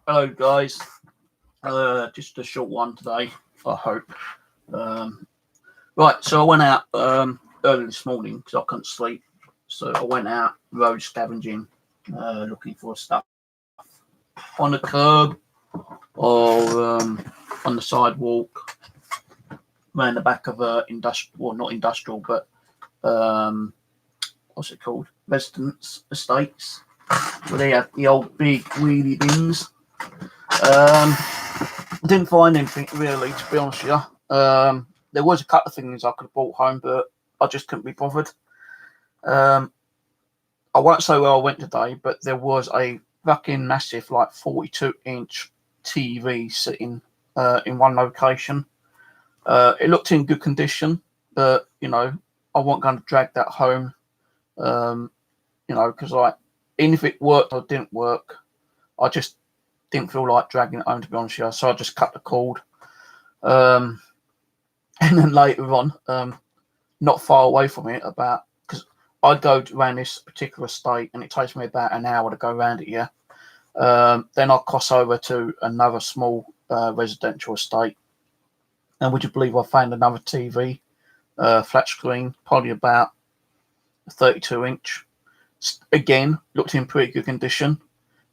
Hello, guys. Just a short one today, I hope. Um, right, so I went out early this morning because I couldn't sleep. So I went out road scavenging, looking for stuff on the curb or on the sidewalk, around the back of industrial, well, not industrial, but um, what's it called? Residence estates, where they have the old big wheelie bins. Um, Didn't find anything really, to be honest with you. There was a couple of things I could have brought home, but I just couldn't be bothered. Um, I won't say where I went today, but there was a fucking massive, like 42-inch TV sitting in one location. It looked in good condition, but I wasn't going to drag that home. Um, because like, even if it worked or didn't work, I just didn't feel like dragging it home, to be honest with you. So I just cut the cord. Um, and then later on, not far away from it, about because I go around this particular estate and it takes me about an hour to go around it. Yeah. Then I'll cross over to another small residential estate, and would you believe I found another TV, flat screen, probably about 32-inch. Again, looked in pretty good condition,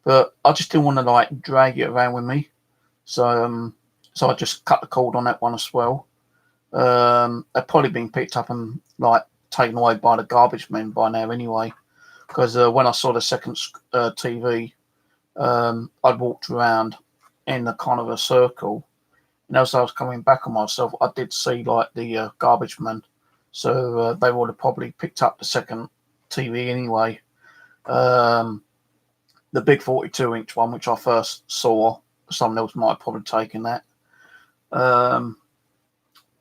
but I just didn't want to like drag it around with me. So I just cut the cord on that one as well. They've probably been picked up and like taken away by the garbage men by now anyway. Because when I saw the second TV, I'd walked around in a kind of a circle, and as I was coming back on myself, I did see like the garbage men. So they would have probably picked up the second TV anyway. Um, the big 42-inch one, which I first saw, someone else might have probably taken that. Um,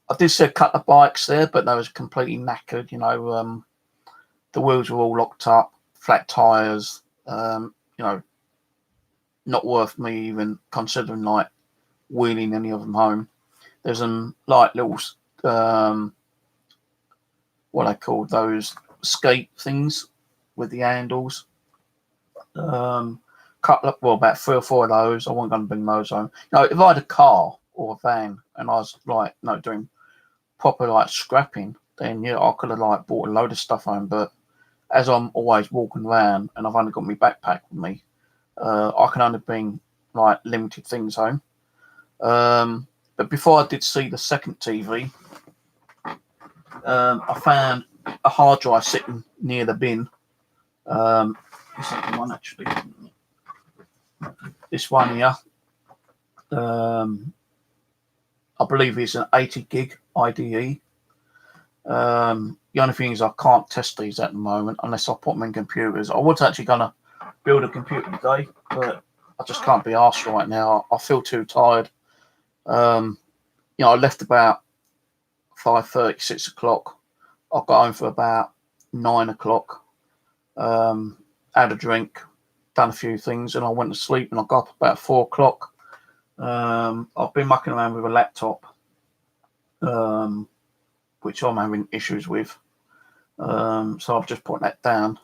I did see a couple of bikes there, but they was completely knackered. The wheels were all locked up, flat tires. Not worth me even considering like wheeling any of them home. There's some like little what I call those skate things with the handles. Couple of, well, about three or four of those. I wasn't going to bring those home. If I had a car or a van and I was like, doing proper like scrapping, then yeah, I could have like bought a load of stuff home. But as I'm always walking around and I've only got my backpack with me, I can only bring like limited things home. But before I did see the second TV, I found a hard drive sitting near the bin. This is the one actually. This one here. I believe it's an 80 gig IDE. The only thing is I can't test these at the moment unless I put them in computers. I was actually going to build a computer today, but I just can't be arsed right now. I feel too tired. I left about 5:30, 6 o'clock. I got home for about 9 o'clock. Had a drink, done a few things, and I went to sleep. And I got up about 4 o'clock. I've been mucking around with a laptop, which I'm having issues with. So I've just put that down.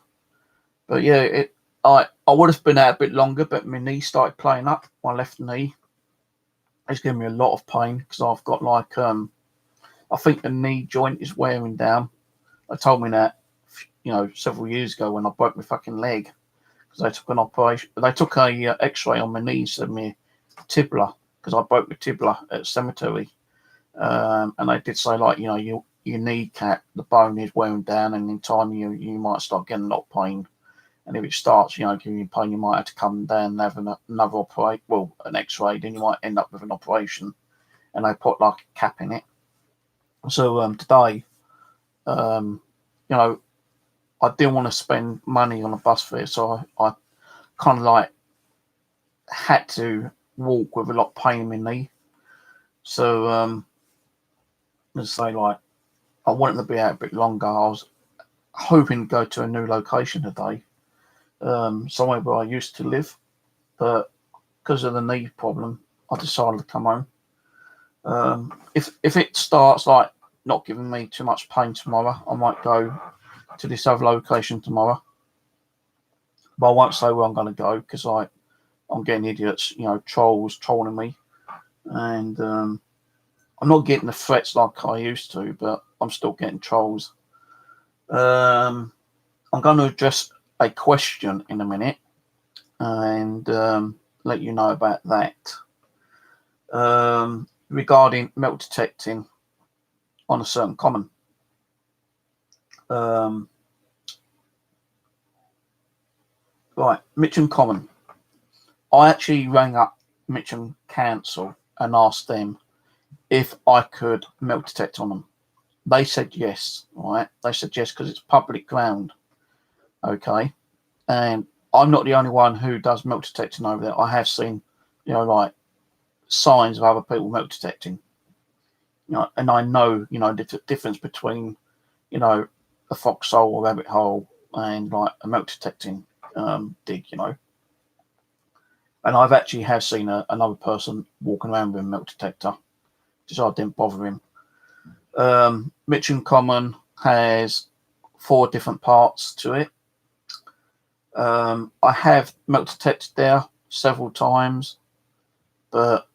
But yeah, I would have been out a bit longer, but my knee started playing up. My left knee. It's giving me a lot of pain because I've got like I think the knee joint is wearing down. They told me that several years ago when I broke my fucking leg because they took an operation. They took a X-ray on my knees and my tibia because I broke my tibia at the cemetery. And they did say like your kneecap, the bone is wearing down, and in time you might start getting a lot of pain. And if it starts, giving you pain, you might have to come down and have another operation, an X-ray. Then you might end up with an operation, and they put like a cap in it. So today, I didn't want to spend money on a bus fare, so I kind of like had to walk with a lot of pain in my knee. So let's say like I wanted to be out a bit longer. I was hoping to go to a new location today, somewhere where I used to live, but because of the knee problem, I decided to come home. If it starts like not giving me too much pain tomorrow, I might go to this other location tomorrow. But I won't say where I'm going to go because I'm getting idiots, trolls trolling me, and I'm not getting the threats like I used to, but I'm still getting trolls. I'm going to address a question in a minute and let you know about that. Regarding metal detecting on a certain common. Right, Mitcham Common. I actually rang up Mitcham Council and asked them if I could metal detect on them. They said yes, right? They said yes because it's public ground, okay? And I'm not the only one who does metal detecting over there. I have seen, like signs of other people metal detecting, and I know, the difference between, a foxhole or rabbit hole and like a metal detecting dig, And I've actually have seen another person walking around with a metal detector, just I didn't bother him. Mitcham Common has 4 different parts to it. I have metal detected there several times, but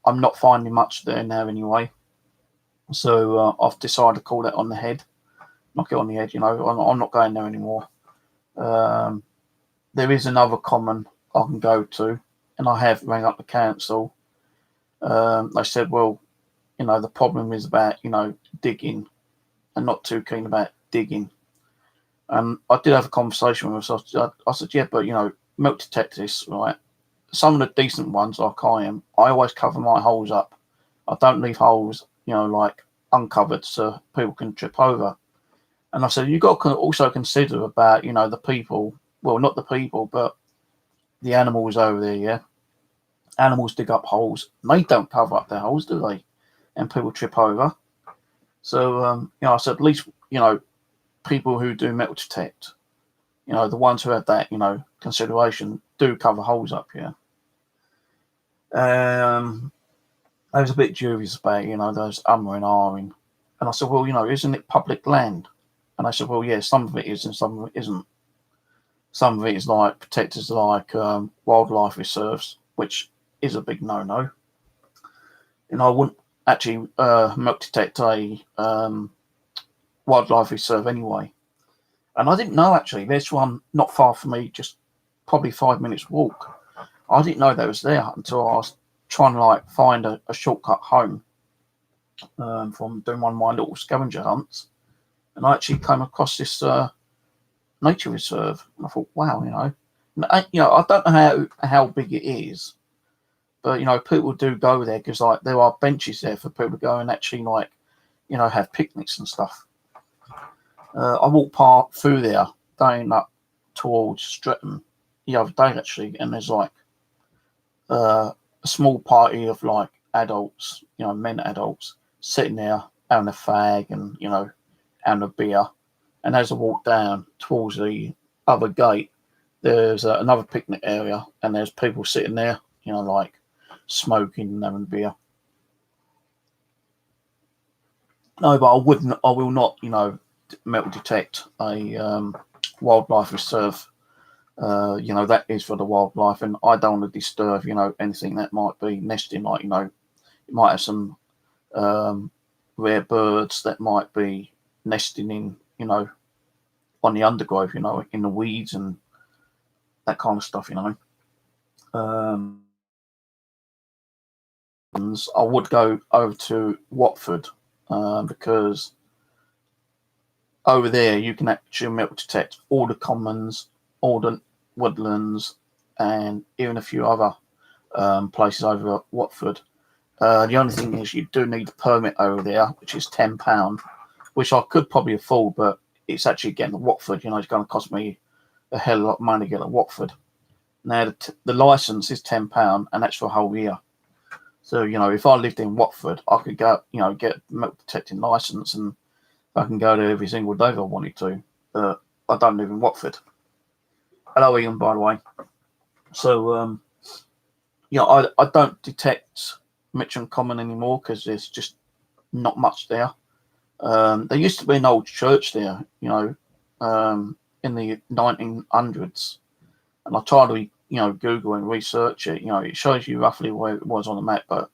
I'm not finding much there now anyway. So I've decided to call that on the head, knock it on the head. I'm not going there anymore. There is another common I can go to, and I have rang up the council. They said, well, the problem is about, digging, and not too keen about digging. I did have a conversation with them. I said, yeah, but, metal detectors, right? Some of the decent ones, like I am, I always cover my holes up. I don't leave holes, like uncovered so people can trip over. And I said, you've got to also consider about, the people, well, not the people, but the animals over there, yeah? Animals dig up holes. They don't cover up their holes, do they? And people trip over. So, I said, at least, people who do metal detect, the ones who have that, consideration do cover holes up here. I was a bit dubious about, those and ahhing. And I said, well, isn't it public land? And I said, well, yeah, some of it is and some of it isn't. Some of it is like protected like wildlife reserves, which is a big no-no. I wouldn't actually metal detect a wildlife reserve anyway. And I didn't know, actually, there's one not far from me, just probably 5 minutes walk. I didn't know that was there until I was trying to find a shortcut home from doing one of my little scavenger hunts. And I actually came across this nature reserve. And I thought, wow, I don't know how big it is, but people do go there because there are benches there for people to go and actually have picnics and stuff. I walked through there going up towards Streatham the other day actually, and there's a small party of adults, men adults sitting there having a fag and having a beer. And as I walk down towards the other gate, there's another picnic area, and there's people sitting there, smoking and having beer. No, but I will not, metal detect a wildlife reserve. That is for the wildlife, and I don't want to disturb, anything that might be nesting. It might have some rare birds that might be nesting in, on the undergrowth, in the weeds and that kind of stuff, I would go over to Watford because over there you can actually metal detect all the commons, all the woodlands, and even a few other places over at Watford. The only thing is you do need a permit over there, which is £10, which I could probably afford, but it's actually getting to Watford. It's going to cost me a hell of a lot of money to get to Watford. Now, the license is £10, and that's for a whole year. So, if I lived in Watford, I could go, get a metal detecting license, and I can go there every single day if I wanted to. I don't live in Watford. Hello, Ian, by the way. So, I don't detect Mitcham Common anymore because there's just not much there. There used to be an old church there, in the 1900s, and I tried to, Google and research it, it shows you roughly where it was on the map, but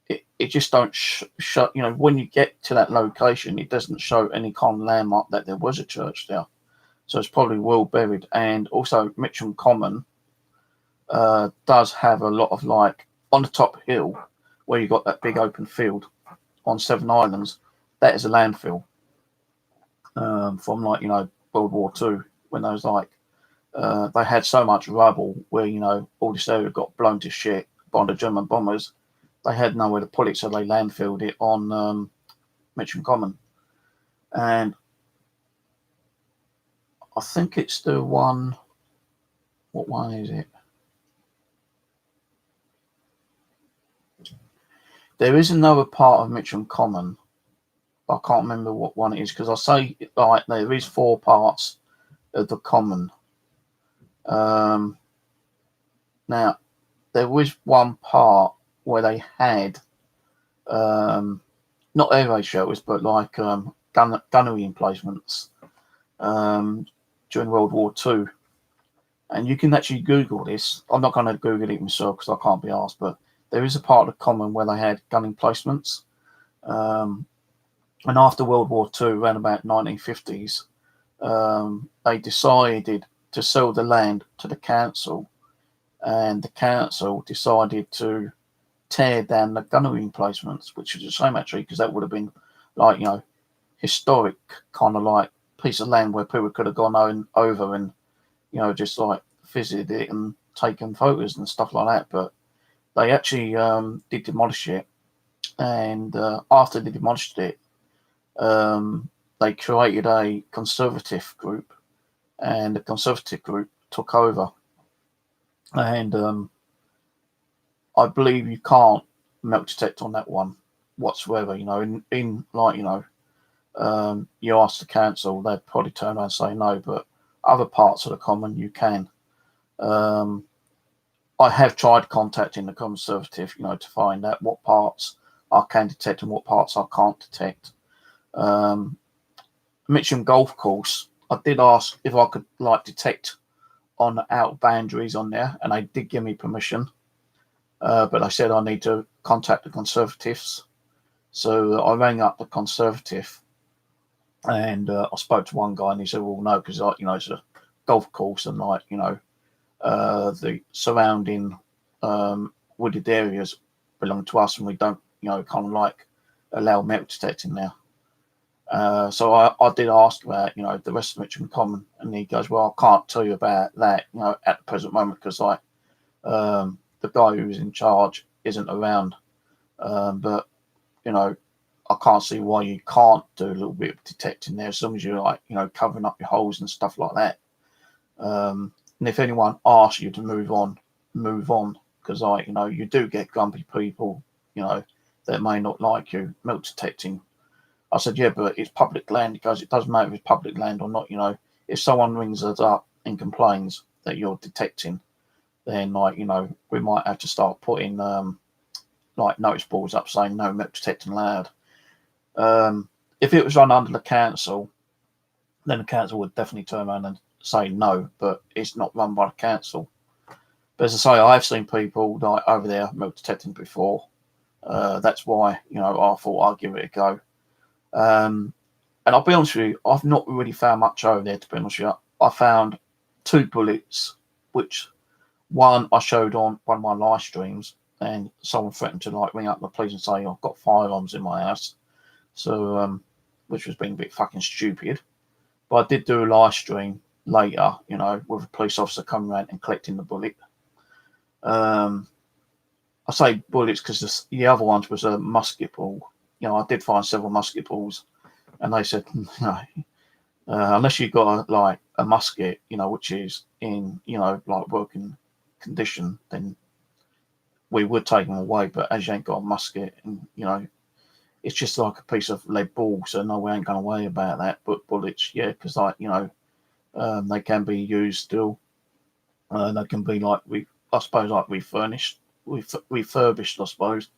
it just don't show, when you get to that location, it doesn't show any kind of landmark that there was a church there. So it's probably well buried. And also Mitcham Common does have a lot of, like, on the top hill where you got that big open field on Seven Islands, that is a landfill from, like, World War II, when those, like, they had so much rubble where, all this area got blown to shit by the German bombers. They had nowhere to put it, so they landfilled it on Mitcham Common. And I think it's the one, what one is it? There is another part of Mitcham Common, but I can't remember what one it is, because I say, like, there is 4 parts of the common. Now, there was one part where they had not air raid shelters, but like gunnery emplacements during World War II. And you can actually Google this. I'm not going to Google it myself because I can't be asked, but there is a part of the common where they had gun emplacements. And after World War II, around about 1950s, they decided to sell the land to the council, and the council decided to tear down the gunnery emplacements, which is a shame actually, because that would have been, like, historic kind of like piece of land where people could have gone over and just like visited it and taken photos and stuff like that. But they actually did demolish it, and after they demolished it, they created a conservative group, and the conservative group took over. And I believe you can't metal detect on that one whatsoever. In like, you ask the council, they'd probably turn around and say no, but other parts of the common you can. I have tried contacting the conservative, to find out what parts I can detect and what parts I can't detect. Mitcham Golf Course, I did ask if I could, like, detect on the out boundaries on there, and they did give me permission. But I said I need to contact the Conservatives. So I rang up the Conservative, and I spoke to one guy, and he said, well, no, because, it's a golf course, and, like, the surrounding wooded areas belong to us, and we don't, kind of like allow metal detecting there. So I did ask about, the rest of Mitcham Common, and he goes, well, I can't tell you about that, at the present moment, because, like, the guy who's in charge isn't around. But, I can't see why you can't do a little bit of detecting there, as long as you're, like, covering up your holes and stuff like that. And if anyone asks you to move on, because, like, you do get grumpy people, that may not like you metal detecting. I said, yeah, but it's public land. He goes, it doesn't matter if it's public land or not. If someone rings us up and complains that you're detecting, then, like, we might have to start putting like notice boards up saying no metal detecting allowed. If it was run under the council, then the council would definitely turn around and say no, but it's not run by the council. But as I say, I've seen people, like, over there metal detecting before. That's why, I thought I'd give it a go. And I'll be honest with you, I've not really found much over there, to be honest with you. I found 2 bullets, which one I showed on one of my live streams, and someone threatened to, like, ring up the police and say I've got firearms in my house. So, which was being a bit fucking stupid. But I did do a live stream later, with a police officer coming around and collecting the bullet. I say bullets because the other ones was a musket ball. I did find several musket balls, and they said, no, unless you've got a musket, which is in, like, working condition, then we would take them away. But as you ain't got a musket, and, it's just like a piece of lead ball, so no, we ain't going to worry about that. But bullets, yeah, because, like, they can be used still. They can be, like, I suppose, like, refurbished, I suppose.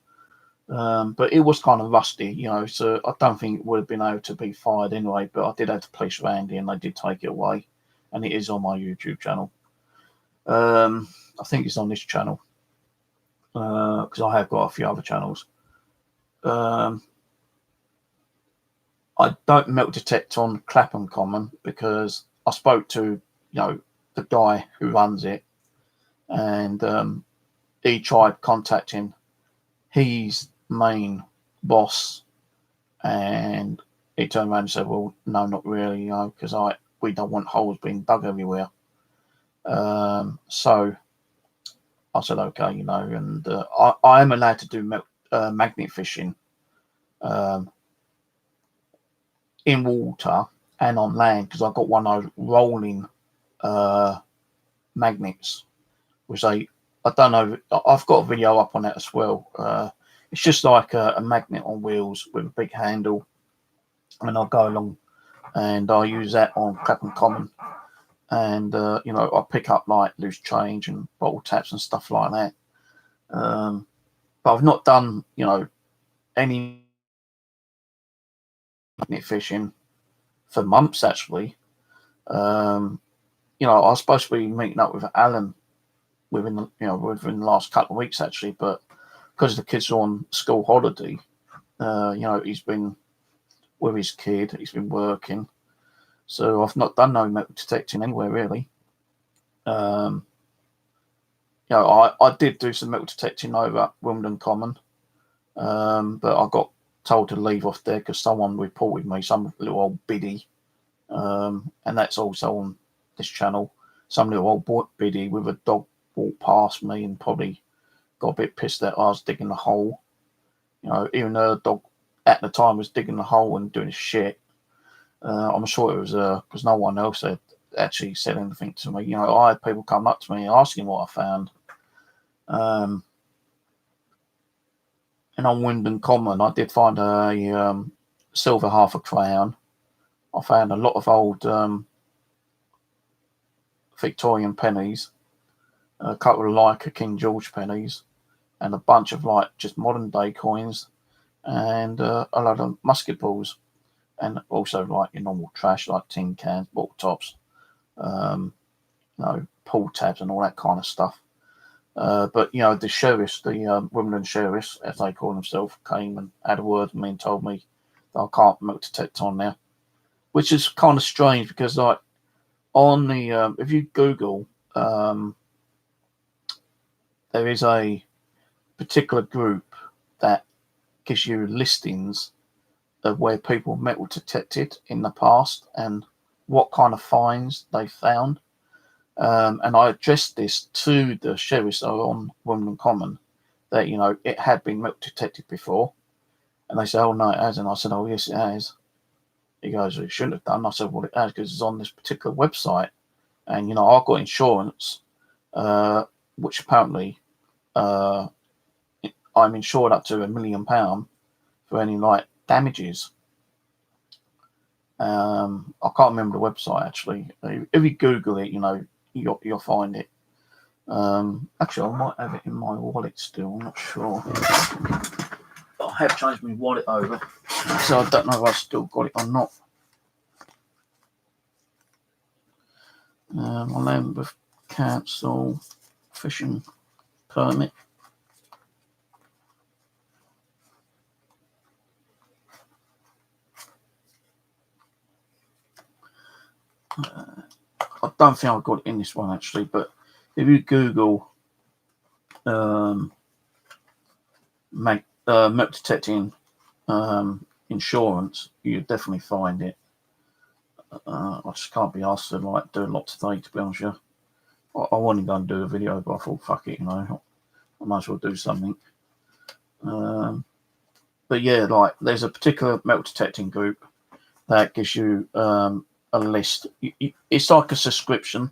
But it was kind of rusty, so I don't think it would have been able to be fired anyway. But I did have the police around here, and they did take it away, and it is on my YouTube channel. I think it's on this channel because I have got a few other channels. I don't metal detect on Clapham Common because I spoke to the guy who runs it, and he tried contacting his main boss, and he turned around and said, "Well, no, not really, because we don't want holes being dug everywhere." So I said, "Okay, and I am allowed to do magnet fishing in water and on land because I've got one of those rolling magnets, which I don't know. I've got a video up on that as well. It's just like a magnet on wheels with a big handle, and I'll go along and I'll use that on Clapham Common, and I'll pick up like loose change and bottle taps and stuff like that. But I've not done any magnet fishing for months actually. I was supposed to be meeting up with Alan within the last couple of weeks actually, but because the kids are on school holiday, he's been with his kid, he's been working, so I've not done no metal detecting anywhere really. I did do some metal detecting over at Wimbledon Common, but I got told to leave off there because someone reported me, some little old biddy, and that's also on this channel. Some little old biddy with a dog walked past me and probably got a bit pissed that I was digging the hole. Even though the dog at the time was digging the hole and doing his shit. I'm sure it was because no one else had actually said anything to me. I had people come up to me asking what I found. And on Wimbledon Common, I did find a silver half a crown. I found a lot of old Victorian pennies, a couple of like King George pennies, and a bunch of like just modern day coins, and a lot of musket balls, and also like your normal trash like tin cans, bottle tops, pool tabs and all that kind of stuff. But the sheriffs, the Wimbledon sheriffs, as they call themselves, came and had a word with me and told me that I can't metal detect on there, which is kind of strange because like on the if you Google, there is a particular group that gives you listings of where people metal detected in the past and what kind of finds they found. And I addressed this to the sheriffs on Wimbledon Common that, it had been metal detected before. And they said, "Oh, no, it hasn't." I said, "Oh, yes, it has." He goes, "It shouldn't have done." I said, "Well, it has because it's on this particular website. And, I've got insurance, which apparently I'm insured up to £1 million for any, like, damages." I can't remember the website, actually. If you Google it, you'll find it. Actually, I might have it in my wallet still. I'm not sure. I have changed my wallet over, so I don't know if I've still got it or not. My Lambeth Council fishing permit. I don't think I've got it in this one actually, but if you Google metal detecting insurance, you definitely find it. I just can't be asked to like do a lot today, to be honest with you. I wanted to go and do a video, but I thought, fuck it, I might as well do something. But yeah, like there's a particular metal detecting group that gives you a list. It's like a subscription.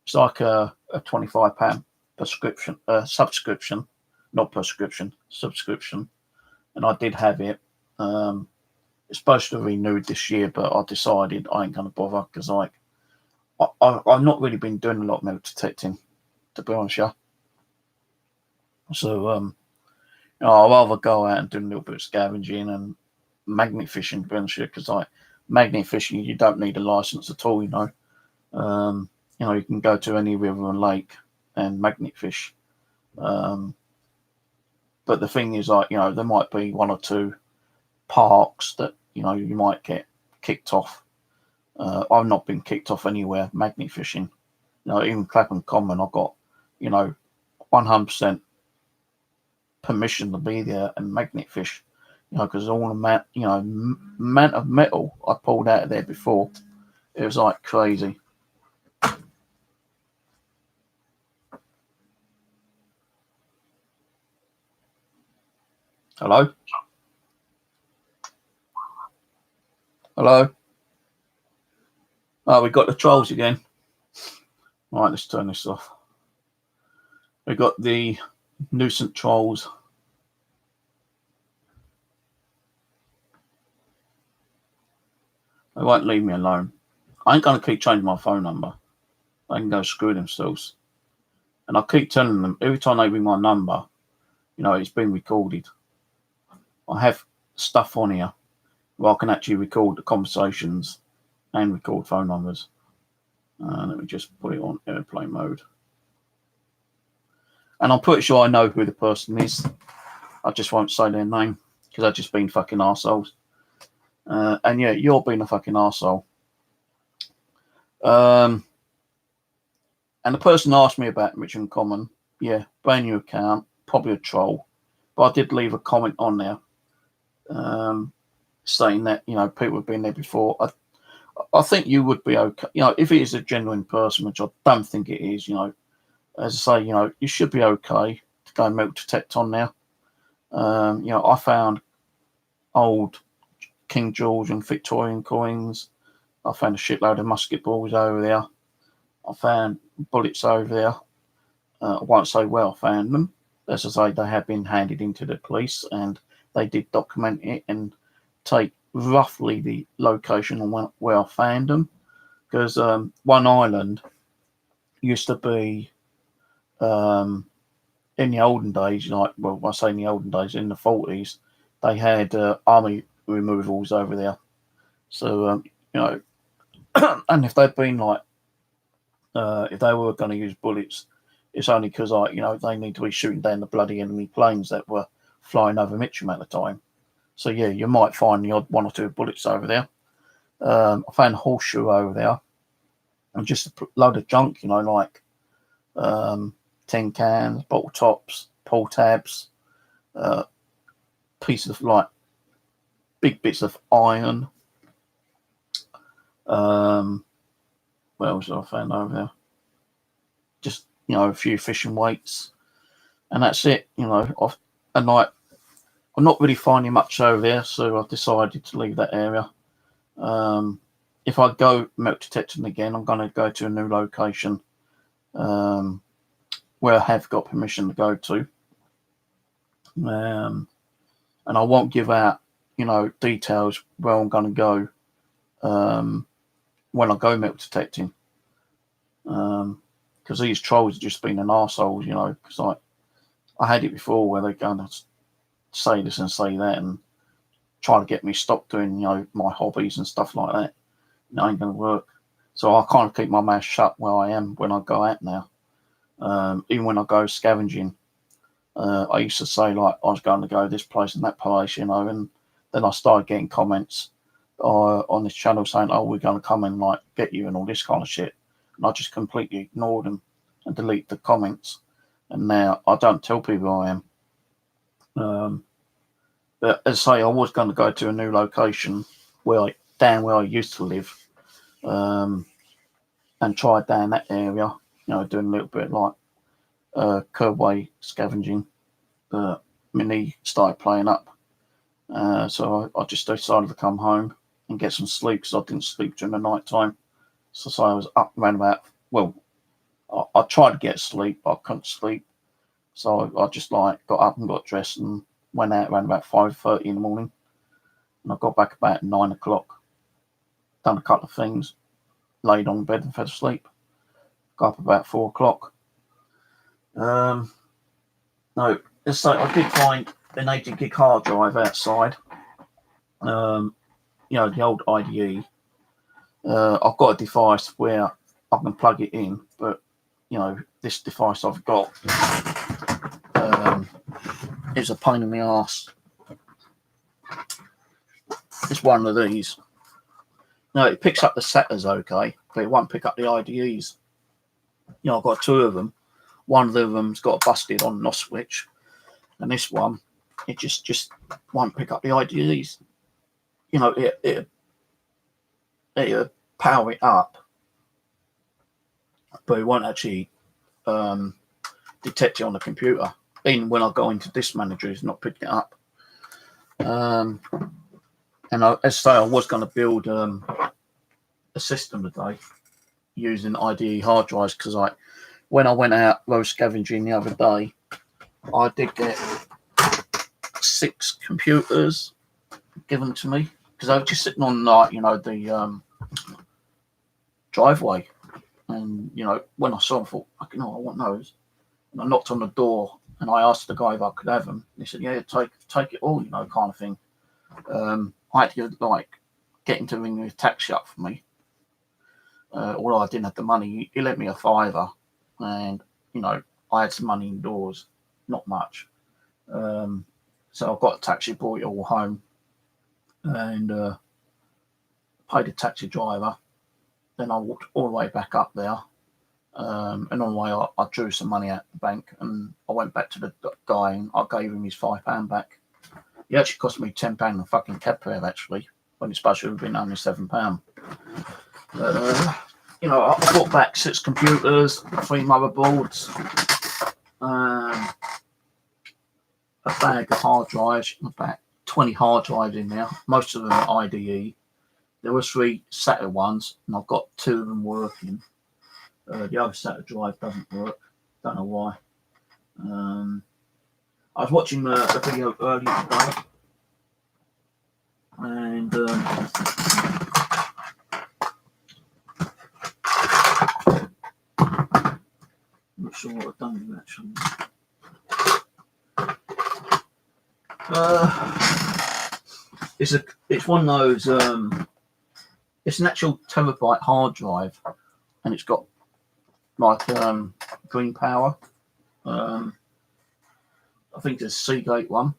It's like a £25 subscription, not prescription, subscription. And I did have it. It's supposed to be renewed this year, but I decided I ain't going to bother because I've not really been doing a lot of metal detecting, to be honest with you. So I'd rather go out and do a little bit of scavenging and magnet fishing, to be honest with you, because magnet fishing, you don't need a license at all, you can go to any river and lake and magnet fish. But the thing is, like, there might be one or two parks that you might get kicked off. I've not been kicked off anywhere magnet fishing. Even Clapham Common, I've got 100% permission to be there and magnet fish. Because all the amount of metal I pulled out of there before, it was like crazy. Hello? Hello? Oh, we got the trolls again. Right, let's turn this off. We got the nuisance trolls. They won't leave me alone. I ain't going to keep changing my phone number. They can go screw themselves. And I keep telling them, every time they ring my number, it's been recorded. I have stuff on here where I can actually record the conversations and record phone numbers. Let me just put it on airplane mode. And I'm pretty sure I know who the person is. I just won't say their name because they've just been fucking arseholes. And yeah, you're being a fucking arsehole. And the person asked me about Richmond Common. Yeah, brand new account, probably a troll. But I did leave a comment on there saying that, people have been there before. I think you would be okay. If it is a genuine person, which I don't think it is, as I say, you should be okay to go milk detect on there. I found old King George and Victorian coins. I found a shitload of musket balls over there. I found bullets over there. I won't say where I found them. As I say, they have been handed into the police and they did document it and take roughly the location on where I found them. Because one island used to be, in the olden days, I say in the olden days, in the 40s, they had army removals over there. So, and if they'd been if they were going to use bullets, it's only because they need to be shooting down the bloody enemy planes that were flying over Mitcham at the time. So yeah, you might find the odd one or two bullets over there. I found a horseshoe over there, and just a load of junk, like tin cans, bottle tops, pull tabs, pieces of big bits of iron. What else did I find over there? Just a few fishing weights, and that's it. I'm not really finding much over there, so I've decided to leave that area. If I go milk detecting again, I'm going to go to a new location where I have got permission to go to, and I won't give out details where I'm going to go when I go milk detecting, because these trolls have just been an arsehole, because I had it before where they're going to say this and say that and try to get me stopped doing my hobbies and stuff like that. It ain't going to work. So I kind of keep my mouth shut where I am when I go out now. Even when I go scavenging, I used to say I was going to go this place and that place, and then I started getting comments on this channel saying, "Oh, we're going to come and get you," and all this kind of shit. And I just completely ignored them and delete the comments. And now I don't tell people I am. But as I say, I was going to go to a new location down where I used to live, and try down that area, doing a little bit curbway scavenging. But my knee started playing up, so I just decided to come home and get some sleep because I didn't sleep during the night time. So I was up around about, I tried to get sleep, but I couldn't sleep. So I just got up and got dressed and went out around about 5:30 in the morning. And I got back about 9 o'clock. Done a couple of things, laid on bed and fell asleep. Got up about 4 o'clock. No, so I did find an 80 gig hard drive outside. The old IDE. I've got a device where I can plug it in, but this device I've got is a pain in the arse. It's one of these. No, it picks up the setters okay, but it won't pick up the IDEs. I've got two of them. One of them's got a busted on NOS switch, and this one, it just won't pick up the IDEs. It'll power it up, but it won't actually detect it on the computer. Even when I go into Disk Manager, it's not picking it up. And as I say, I was going to build a system today using IDE hard drives, because when I went out road scavenging the other day, I did get 6 computers given to me, because I was just sitting on the driveway, and when I saw them, I thought, I want those. And I knocked on the door and I asked the guy if I could have them. He said, yeah, take it all, kind of thing. I had to get him to ring the taxi up for me. Although I didn't have the money, he lent me a £5, and I had some money indoors, not much. So I got a taxi, brought it all home, and paid the taxi driver. Then I walked all the way back up there, and on the way I drew some money out the bank, and I went back to the guy and I gave him his £5 back. It actually cost me £10 a fucking cab fare, actually, when it's supposed to have been only £7. I brought back 6 computers, 3 motherboards, a bag of hard drives, about 20 hard drives in there. Most of them are IDE. There were 3 SATA ones, and I've got 2 of them working. The other SATA drive doesn't work. Don't know why. I was watching a video earlier today, and I'm not sure what I've done with it, actually. It's one of those. It's an actual terabyte hard drive, and it's got green power. I think it's a Seagate one,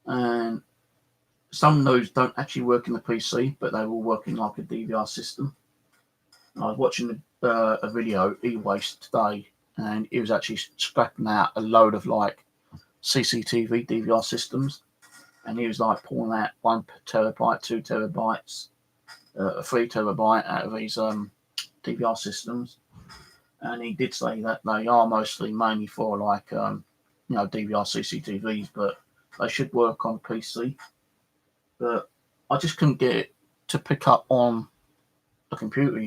and some of those don't actually work in the PC, but they will work in like a DVR system. I was watching a video e-waste today, and he was actually scrapping out a load of CCTV DVR systems, and he was pulling out 1 terabyte, 2 terabytes, 3 terabyte out of these DVR systems. And he did say that they are mainly for DVR CCTVs, but they should work on PC. But I just couldn't get it to pick up on a computer.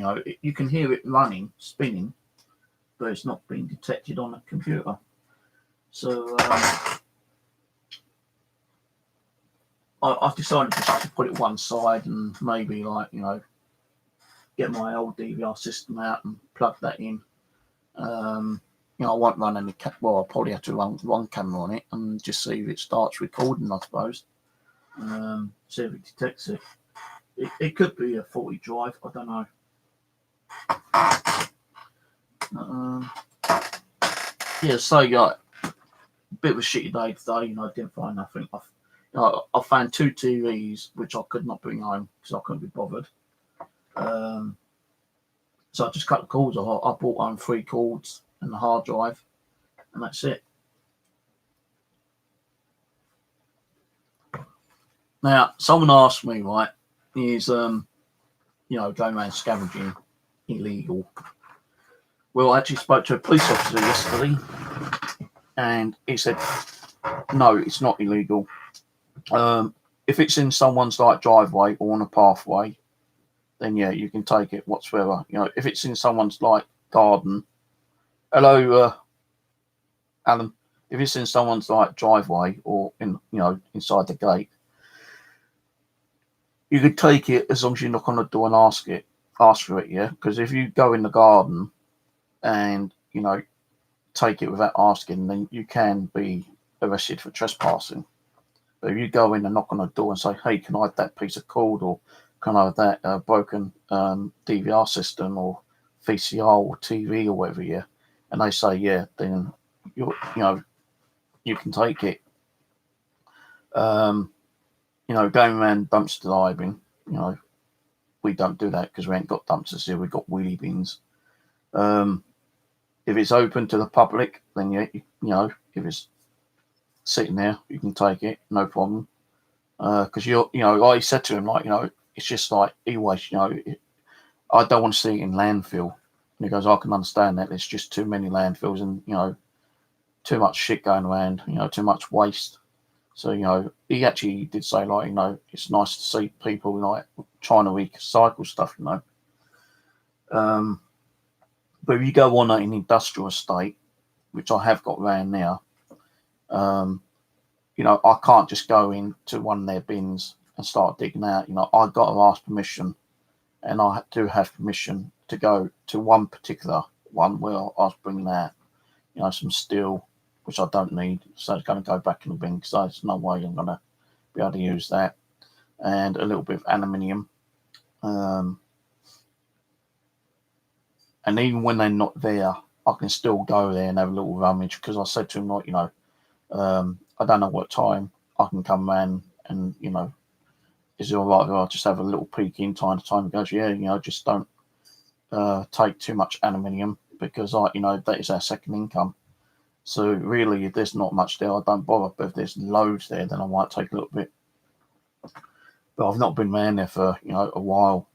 You can hear it running, spinning, but it's not being detected on a computer. So I've decided to put it one side and maybe get my old DVR system out and plug that in. I won't run any. I'll probably have to run one camera on it and just see if it starts recording, I suppose. See if it detects it. It could be a faulty drive. I don't know. A bit of a shitty day today. Didn't find nothing. I found 2 TVs which I could not bring home because I couldn't be bothered. So I just cut the cords off. I bought home 3 cords and the hard drive, and that's it. Now, someone asked me, is going around scavenging illegal? Well, I actually spoke to a police officer yesterday, and he said, no, it's not illegal. If it's in someone's driveway or on a pathway, then yeah, you can take it whatsoever. If it's in someone's garden. Hello, Alan. If it's in someone's driveway or inside the gate, you could take it as long as you knock on the door and ask for it. Yeah, because if you go in the garden and take it without asking, then you can be arrested for trespassing. But if you go in and knock on the door and say, hey, can I have that piece of cord, or can I have that broken DVR system or VCR or TV or whatever, yeah, and they say, yeah, then you can take it. Going around dumpster diving, we don't do that because we ain't got dumpsters here. We've got wheelie bins. If it's open to the public, then if it's sitting there, you can take it, no problem. Because I said to him, it's just like e-waste. I don't want to see it in landfill. And he goes, I can understand that. There's just too many landfills, and too much shit going around. Too much waste. So he actually did say, it's nice to see people trying to recycle stuff. But if you go on an industrial estate, which I have got around now, I can't just go into one of their bins and start digging out. I've got to ask permission, and I do have permission to go to one particular one where I was bringing out, some steel, which I don't need, so it's going to go back in the bin because there's no way I'm going to be able to use that, and a little bit of aluminium. And even when they're not there, I can still go there and have a little rummage because I said to him, I don't know what time I can come round and, is it all right if I just have a little peek in time to time? He goes, yeah, just don't take too much aluminium because, that is our second income. So really, if there's not much there, I don't bother. But if there's loads there, then I might take a little bit. But I've not been around there for, a while.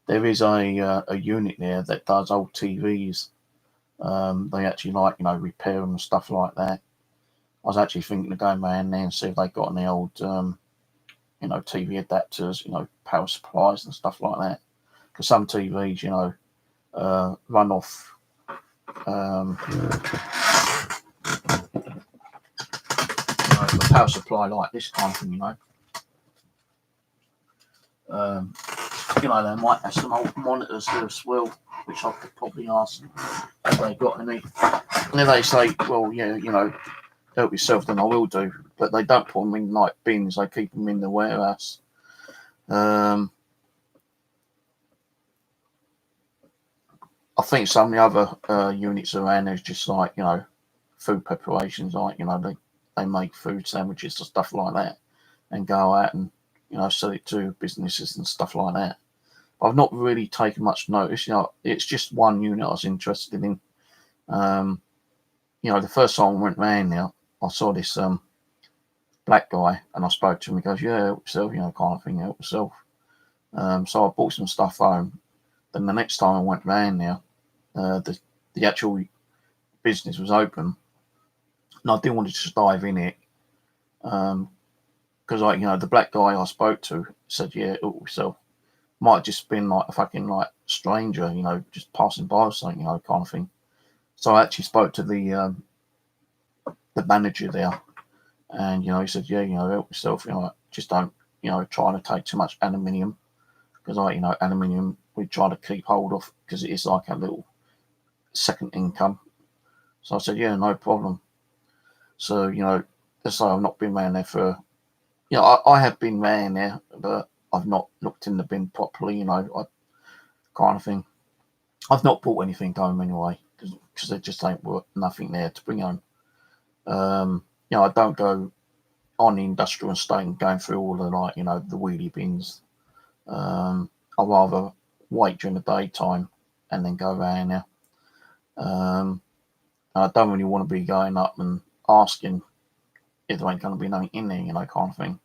There is a unit there that does old TVs. They actually repair them and stuff like that. I was actually thinking of going around there and see if they got any old, TV adapters, power supplies and stuff like that. Because some TVs, run off the power supply like this kind of thing, they might have some old monitors there as well, which I could probably ask if they got any. And then they say, well, yeah, help yourself, then I will do. But they don't put them in bins, they keep them in the warehouse. I think some of the other units around there's just food preparations, they make food sandwiches and stuff like that and go out and, sell it to businesses and stuff like that. I've not really taken much notice. It's just one unit I was interested in. The first time I went round there, I saw this black guy and I spoke to him. He goes, yeah, help yourself, kind of thing, help yourself. So I bought some stuff home. Then the next time I went round there, the actual business was open, and I didn't want to just dive in it because the black guy I spoke to said, yeah, help yourself. Might have just been a fucking stranger, just passing by or something, kind of thing. So I actually spoke to the manager there, and he said, yeah, help yourself, just don't, try to take too much aluminium because aluminium we try to keep hold of because it is a little second income. So I said, yeah, no problem. So let's say I've not been around there for, I have been around there, but I've not looked in the bin properly, I kind of thing. I've not bought anything home anyway because there just ain't nothing there to bring home. I don't go on the industrial estate and going through all the the wheelie bins. I'd rather wait during the daytime and then go around there. I don't really want to be going up and asking if there ain't going to be nothing in there, kind of thing.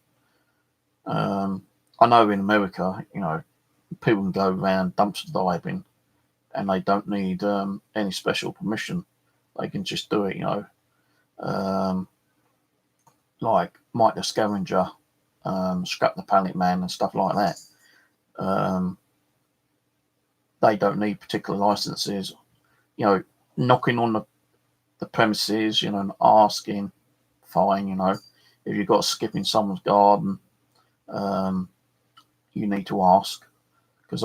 I know in America, people can go around dumpster diving and they don't need any special permission. They can just do it, like Mike the Scavenger, Scrap the Pallet Man and stuff like that. They don't need particular licenses. Knocking on the premises, and asking, fine, if you've got a skip in someone's garden, you need to ask. Because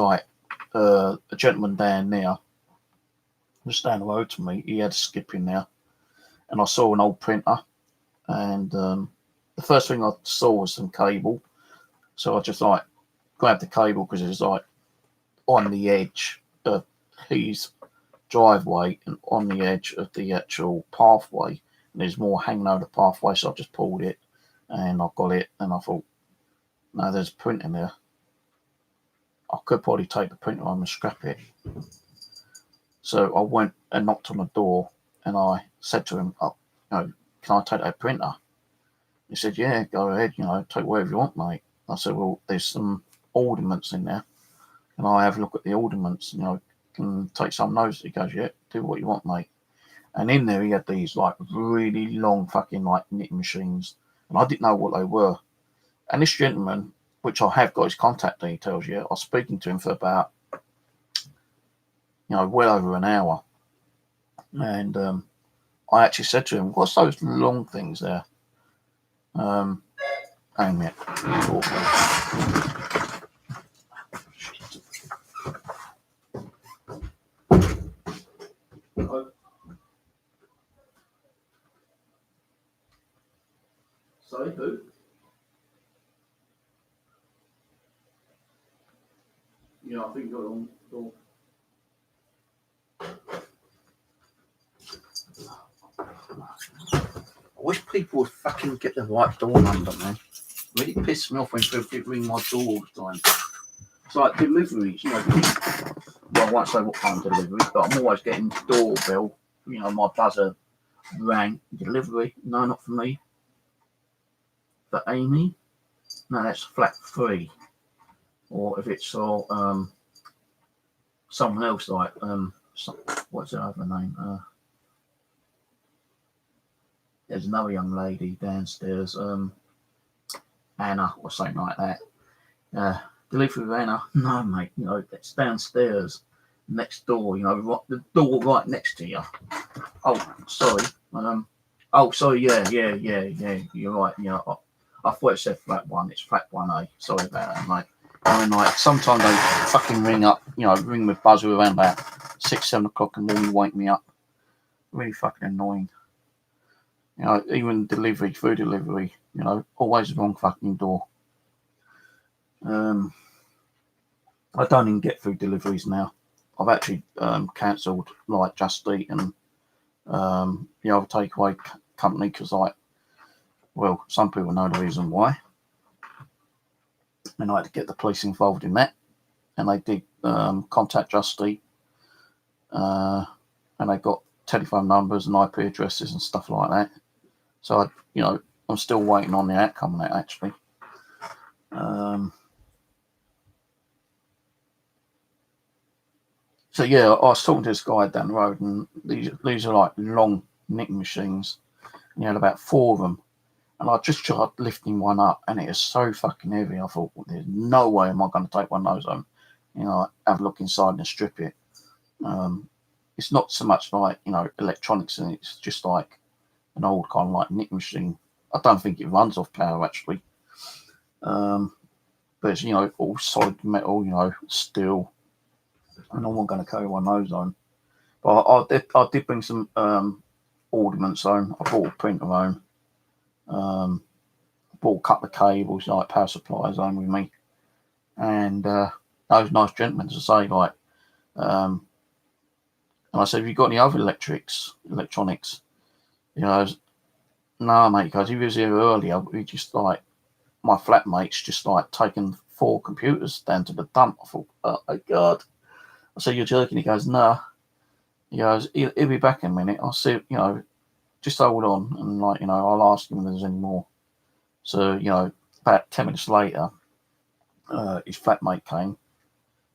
a gentleman down there, just down the road to me, he had a skip in there, and I saw an old printer, and the first thing I saw was some cable, so I just grabbed the cable because it was on the edge of his driveway and on the edge of the actual pathway. And there's more hanging over the pathway, so I just pulled it and I got it. And I thought, no, there's a print in there. I could probably take the printer home and scrap it. So I went and knocked on the door and I said to him, oh, can I take that printer? He said, yeah, go ahead, take whatever you want, mate. I said, well, there's some ordnance in there. Can I have a look at the ordnance? Can take some notes. He goes, yeah, do what you want, mate. And in there he had these like really long fucking like knitting machines. And I didn't know what they were. And this gentleman, which I have got his contact details yet, I was speaking to him for about, well over an hour. And I actually said to him, what's those long things there? Hang on a minute. Sorry, who? Yeah, I think you got it on the door. I wish people would fucking get the right door number, man. It really pisses me off when people keep ringing my door all the time. It's like deliveries, well, I won't say what kind of deliveries, but I'm always getting doorbell. My buzzer rang. Delivery? No, not for me. For Amy? No, that's flat 3. Or if it's for someone else, like what's her other name? There's another young lady downstairs, Anna or something like that. Delivery with Anna? No, mate. It's downstairs, next door. The door right next to you. Oh, sorry. Sorry. Yeah. You're right. I thought it said flat 1. It's flat 1A. Sorry about that, mate. And sometimes they fucking ring up, ring with buzzer around about 6, 7 o'clock in the morning, wake me up. Really fucking annoying. Even food delivery, always the wrong fucking door. I don't even get food deliveries now. I've actually cancelled like Just Eat and the other takeaway company because some people know the reason why. And I had to get the police involved in that. And they did contact Just Eat. And they got telephone numbers and IP addresses and stuff like that. So, I'm still waiting on the outcome of that, actually. So, yeah, I was talking to this guy down the road, and these are like long knitting machines. And he had about 4 of them. And I just tried lifting one up, and it is so fucking heavy. I thought, there's no way am I going to take one of those home. Have a look inside and strip it. It's not so much like, electronics, and it's just like an old kind of like knitting machine. I don't think it runs off power, actually. But it's, all solid metal, steel. And I'm not going to carry one of those home. But I did bring some ordnance home. I bought a printer home. Bought a couple of cables, like power supplies home with me. And those nice gentlemen to say, like, and I said, have you got any other electronics? No, mate, because he was here earlier. We just like, my flatmate's just like taken 4 computers down to the dump. I thought, oh my God. I said, you're joking? He goes, no. He goes, he'll be back in a minute. I'll see, just hold on. And I'll ask him if there's any more. So, about 10 minutes later, his flatmate came.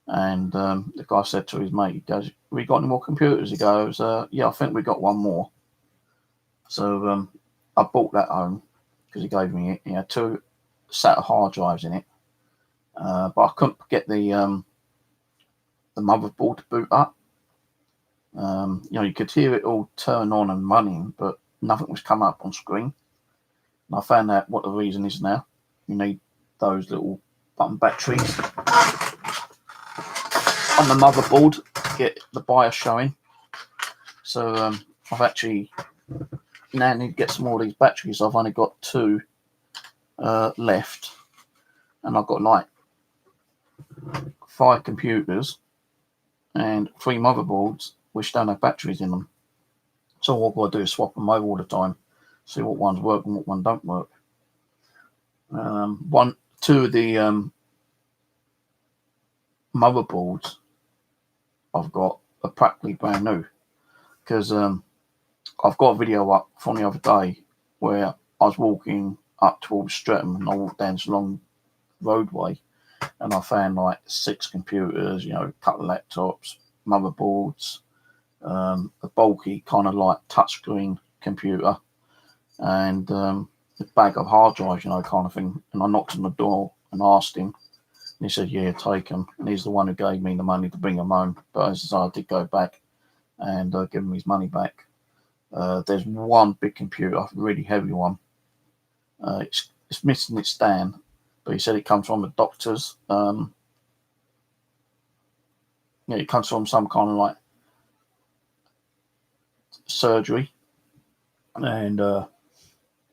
And the guy said to his mate, he goes, we got any more computers? He goes, yeah, I think we got one more. So I bought that home because he gave me it. He had 2 SATA hard drives in it. But I couldn't get the motherboard to boot up. You could hear it all turn on and running, but nothing was coming up on screen. And I found out what the reason is now. You need those little button batteries on the motherboard to get the BIOS showing. So I've actually now need to get some more of these batteries. I've only got 2 left, and I've got like 5 computers and 3 motherboards which don't have batteries in them. So what I've got to do is swap them over all the time, see what ones work and what one don't work. Two of the motherboards I've got are practically brand new, because I've got a video up from the other day where I was walking up towards Streatham and I walked down this long roadway and I found like 6 computers, a couple of laptops, motherboards, a bulky kind of like touchscreen computer, and a bag of hard drives, kind of thing. And I knocked on the door and asked him, and he said, yeah, take them. And he's the one who gave me the money to bring them home. But as I did go back and give him his money back. There's one big computer, a really heavy one. It's missing its stand, but he said it comes from a doctor's. It comes from some kind of like surgery, and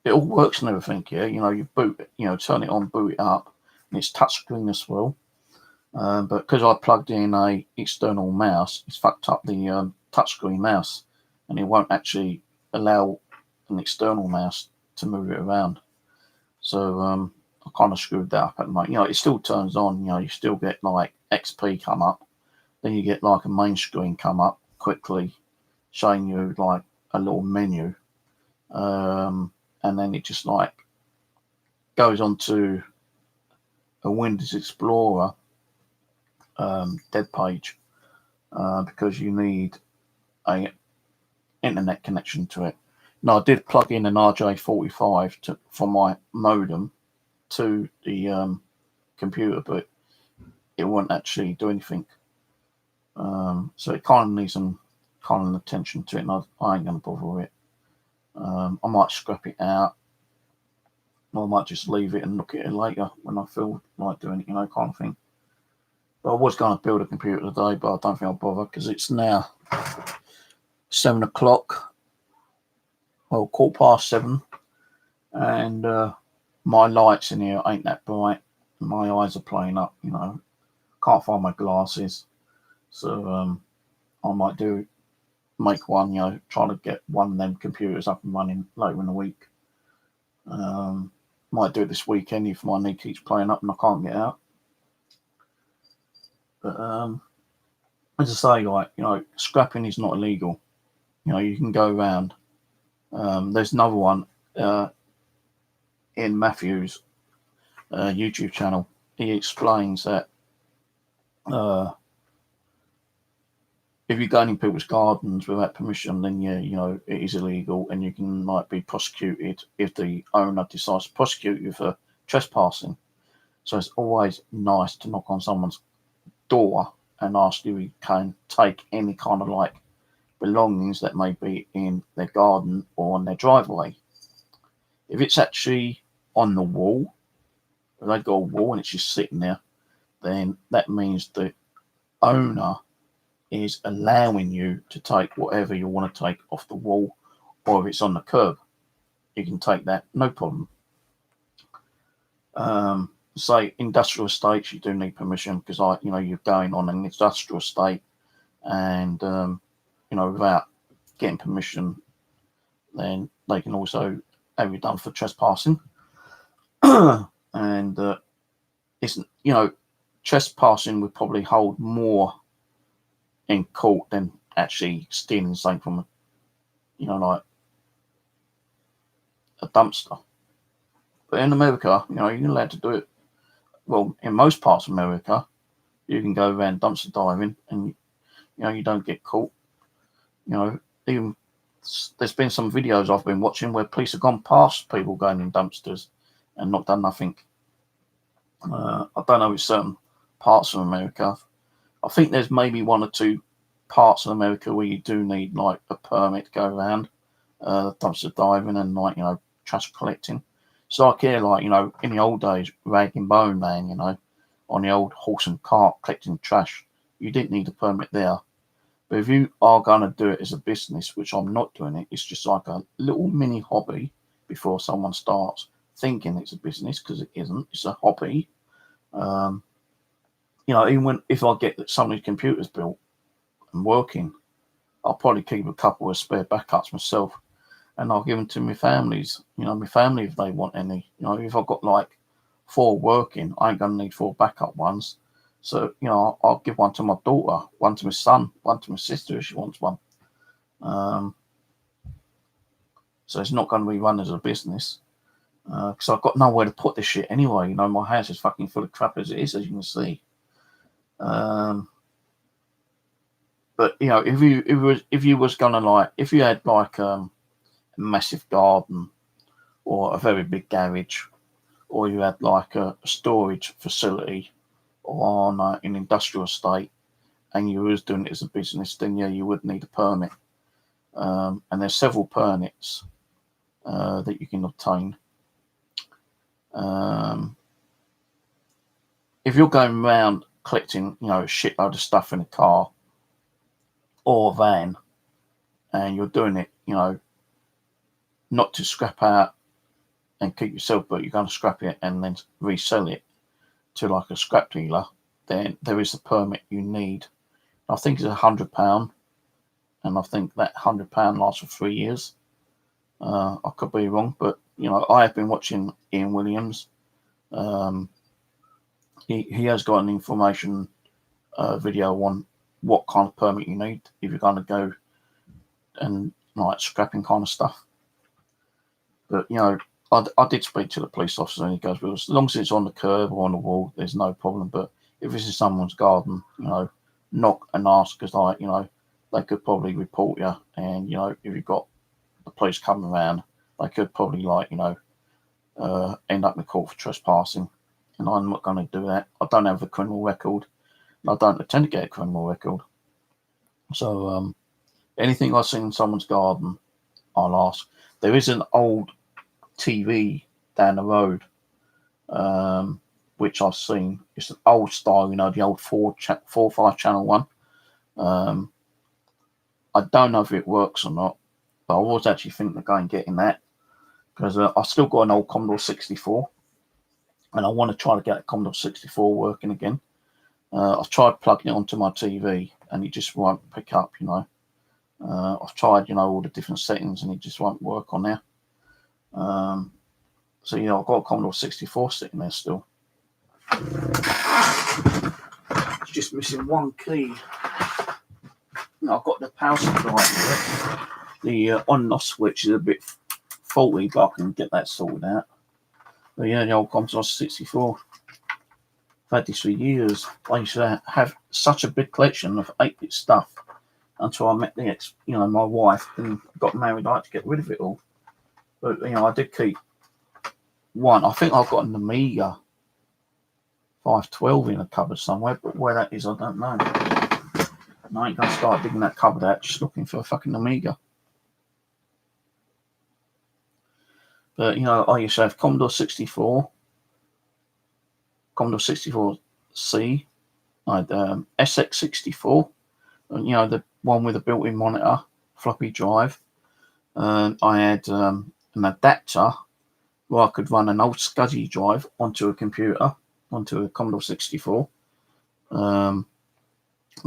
it all works and everything. Yeah, you boot it, turn it on, boot it up, and it's touchscreen as well. But because I plugged in a external mouse, it's fucked up the touchscreen mouse, and it won't actually allow an external mouse to move it around. So I kind of screwed that up at the moment. It still turns on. You still get like XP come up, then you get like a main screen come up quickly, showing you like a little menu, and then it just like goes on to a Windows Explorer dead page, because you need a internet connection to it. Now I did plug in an RJ45 from my modem to the computer, but it won't actually do anything. So it kind of needs some kind of attention to it, and I ain't going to bother with it. I might scrap it out, or I might just leave it and look at it later when I feel like doing it, kind of thing. But I was going to build a computer today, but I don't think I'll bother, because it's now 7 o'clock, well, 7:15, and my lights in here ain't that bright. My eyes are playing up, can't find my glasses, so I might make one, trying to get one of them computers up and running later in the week. Might do it this weekend if my knee keeps playing up and I can't get out. But as I say, scrapping is not illegal. You can go around. There's another one in Matthew's YouTube channel. He explains that if you go in people's gardens without permission, then it is illegal, and you can be prosecuted if the owner decides to prosecute you for trespassing. So it's always nice to knock on someone's door and ask if you can take any kind of belongings that may be in their garden or on their driveway. If it's actually on the wall, if they've got a wall and it's just sitting there, then that means the owner is allowing you to take whatever you want to take off the wall, or if it's on the curb, you can take that, no problem. Say industrial estates, you do need permission, because you're going on an industrial estate, and without getting permission, then they can also have you done for trespassing. And it's trespassing would probably hold more in court than actually stealing something from a dumpster. But in America, you're allowed to do it. Well, in most parts of America, you can go around dumpster diving and you don't get caught. Even there's been some videos I've been watching where police have gone past people going in dumpsters and not done nothing. I don't know, it's certain parts of America. I think there's maybe 1 or 2 parts of America where you do need a permit to go around dumpster diving and trash collecting. So here, in the old days, Rag and Bone Man, on the old horse and cart collecting trash, you didn't need a permit there. But if you are going to do it as a business, which I'm not doing it, it's just like a little mini hobby before someone starts thinking it's a business, because it isn't. It's a hobby. Even if I get some of these computers built and working, I'll probably keep a couple of spare backups myself, and I'll give them to my families. My family, if they want any. If I've got like 4 working, I ain't gonna need 4 backup ones. So I'll give one to my daughter, one to my son, one to my sister if she wants one. So it's not going to be run as a business, because I've got nowhere to put this shit anyway. My house is fucking full of crap as it is, as you can see. But if you was gonna if you had like a massive garden or a very big garage, or you had like a storage facility or on an industrial estate, and you was doing it as a business, then yeah, you would need a permit. And there's several permits that you can obtain. If you're going around collecting, a shitload of stuff in a car or a van, and you're doing it, not to scrap out and keep yourself, but you're going to scrap it and then resell it to like a scrap dealer, then there is a permit you need. I think it's £100, and I think that £100 lasts for 3 years. I could be wrong, but I have been watching Ian Williams. He has got an information video on what kind of permit you need if you're going to go and like scrapping kind of stuff. But I did speak to the police officer, and he goes, well, as long as it's on the curb or on the wall, there's no problem. But if this is someone's garden, knock and ask, because they could probably report you, and if you've got the police coming around, they could probably end up in court for trespassing, and I'm not going to do that. I don't have a criminal record. I don't intend to get a criminal record. So anything I see in someone's garden, I'll ask. There is an old TV down the road, which I've seen. It's an old style, the old 4-5 channel one. I don't know if it works or not, but I was actually thinking of going and getting that, because I've still got an old Commodore 64, and I want to try to get a Commodore 64 working again. I've tried plugging it onto my TV, and it just won't pick up. I've tried all the different settings, and it just won't work on there. So I've got a Commodore 64 sitting there still. It's just missing one key. I've got the power supply. The on-off switch is a bit faulty, but I can get that sorted out. But yeah, the old Commodore 64. I've had this for years. I used to have such a big collection of 8-bit stuff until I met my wife and got married. I had to get rid of it all. But I did keep one. I think I've got an Amiga 512 in a cupboard somewhere, but where that is, I don't know. And I ain't gonna start digging that cupboard out just looking for a fucking Amiga. But I used to have Commodore 64, Commodore 64C. I had SX64, the one with a built-in monitor, floppy drive. I had an adapter where I could run an old SCSI drive onto a computer, onto a Commodore 64. And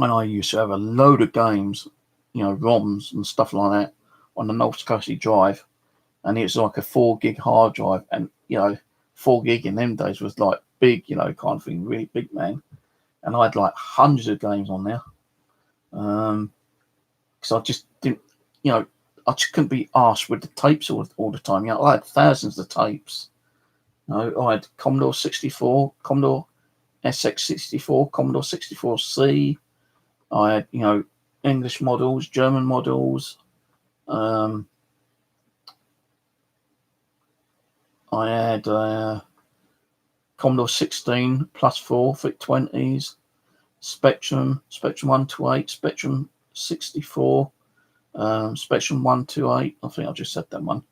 I used to have a load of games, ROMs and stuff like that on an old SCSI drive. And it's like a 4 gig hard drive. And, 4 gig in them days was like big, kind of thing, really big, man. And I had like hundreds of games on there. Because I just didn't, I just couldn't be arsed with the tapes all the time. I had thousands of tapes. I had Commodore 64, Commodore SX64, Commodore 64C. I had, English models, German models. I had Commodore 16 plus 4 VIC-20s, Spectrum 128, Spectrum 64, Spectrum 128. I think I just said that one.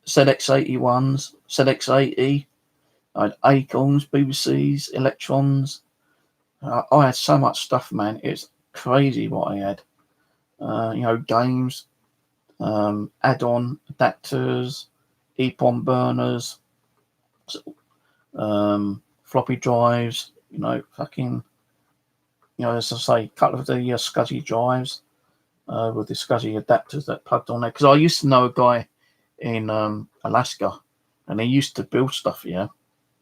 ZX81s, ZX80. I had Acorns, BBCs, Electrons. I had so much stuff, man. It's crazy what I had. Games, add-on adapters, EEPROM burners, floppy drives. Fucking as I say, a couple of the SCSI drives with the SCSI adapters that plugged on there. Because I used to know a guy in Alaska, and he used to build stuff here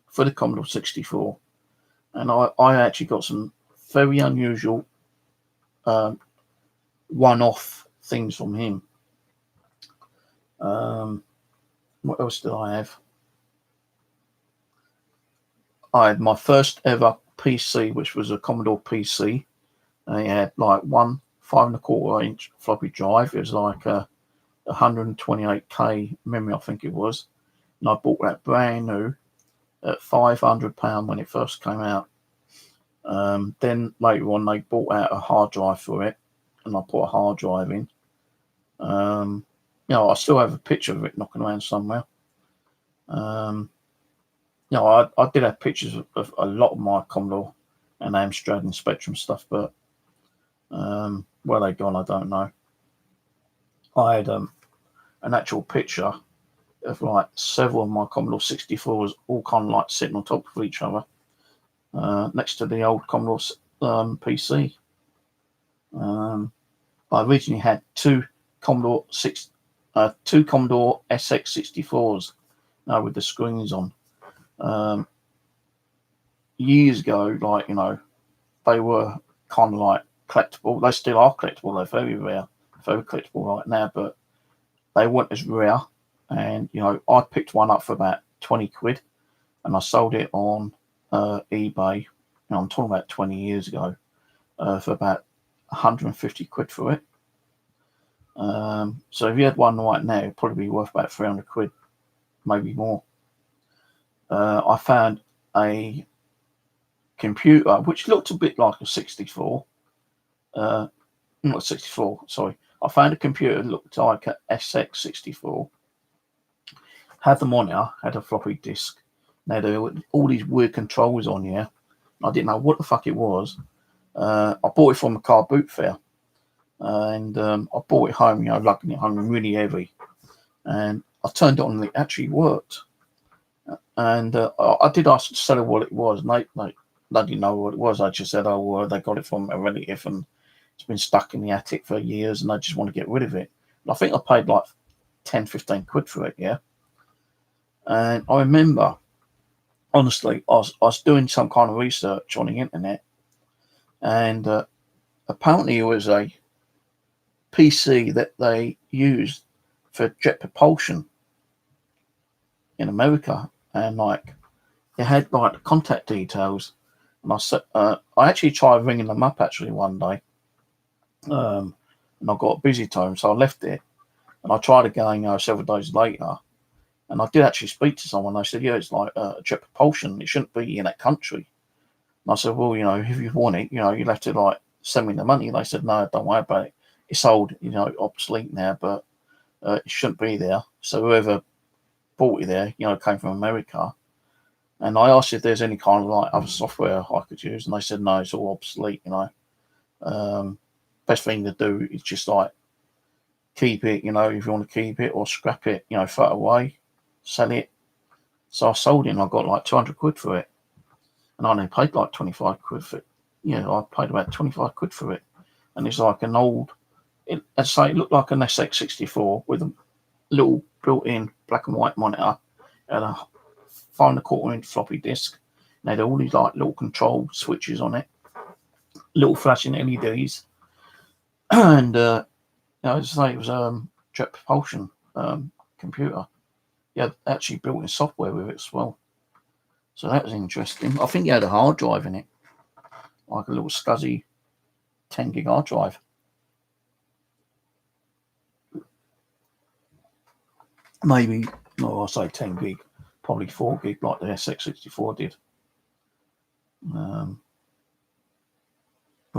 for the Commodore 64. And I actually got some very unusual one-off things from him. What else did I have? I had my first ever PC, which was a Commodore PC. And it had like one 5¼ inch floppy drive. It was like a 128K memory, I think it was. And I bought that brand new at £500 when it first came out. Then later on, they bought out a hard drive for it, and I put a hard drive in. I still have a picture of it knocking around somewhere. I did have pictures of a lot of my Commodore and Amstrad and Spectrum stuff, but where they gone, I don't know. I had an actual picture of like several of my Commodore 64s all kind of like sitting on top of each other next to the old Commodore PC. I originally had two Commodore SX64s with the screens on. Years ago, they were kind of like collectible. They still are collectible. They're very rare, very collectible right now, but they weren't as rare. And, I picked one up for about 20 quid and I sold it on eBay. I'm talking about 20 years ago for about 150 quid for it. So if you had one right now, it'd probably be worth about 300 quid, maybe more. I found a computer which looked a bit like a 64. Not 64, sorry. I found a computer that looked like an SX64. Had the monitor, had a floppy disk. Now there were all these weird controls on here. I didn't know what the fuck it was. I bought it from a car boot fair. And I bought it home, lugging it home really heavy. And I turned it on and it actually worked. And I did ask the seller what it was. And they didn't know what it was. I just said, they got it from a relative and it's been stuck in the attic for years and they just want to get rid of it. And I think I paid like 10, 15 quid for it, yeah. And I remember, honestly, I was doing some kind of research on the internet, and apparently it was a PC that they used for jet propulsion in America, and it had like the contact details. And I actually tried ringing them up actually one day, and I got a busy time, so I left it, and I tried again several days later. And I did actually speak to someone. They said, it's like jet propulsion. It shouldn't be in that country. And I said, well, if you want it, you'll have to send me the money. They said, no, don't worry about it. It's old, obsolete now, but it shouldn't be there. So whoever bought it there, came from America. And I asked if there's any kind of other software I could use. And they said, no, it's all obsolete, Best thing to do is just keep it, if you want to keep it, or scrap it, throw it away. Sell it. So I sold it and I got 200 quid for it. And I only paid 25 quid for it. I paid about 25 quid for it. And it's like an old, it looked like an SX64 with a little built-in black and white monitor and a 5¼ inch floppy disk. And had all these little control switches on it, little flashing LEDs. And, it was jet propulsion computer. Yeah, actually built in software with it as well. So that was interesting. I think he had a hard drive in it, like a little SCSI 10 gig hard drive. Maybe, I say 10 gig, probably 4 gig like the SX64 did. Well,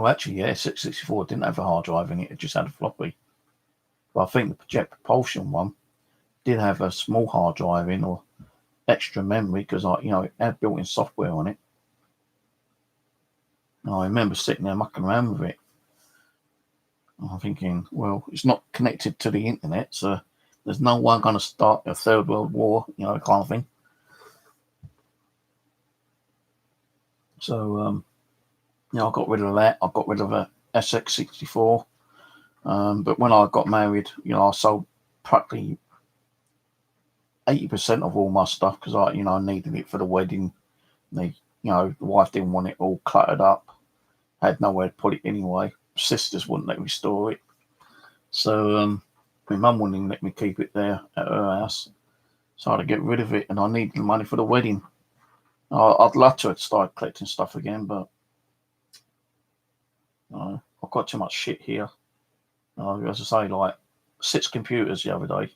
actually, yeah, SX64 didn't have a hard drive in it. It just had a floppy. But I think the jet propulsion one did have a small hard drive in or extra memory because it had built-in software on it. And I remember sitting there mucking around with it. I'm thinking, well, it's not connected to the internet, so there's no one going to start a third world war, kind of thing. So I got rid of that. I got rid of a SX64. But when I got married, I sold practically 80% of all my stuff because I needed it for the wedding. The wife didn't want it all cluttered up. Had nowhere to put it anyway. Sisters wouldn't let me store it. So my mum wouldn't let me keep it there at her house. So I had to get rid of it, and I needed the money for the wedding. I'd love to have started collecting stuff again, but I've got too much shit here. As I say, like 6 computers the other day.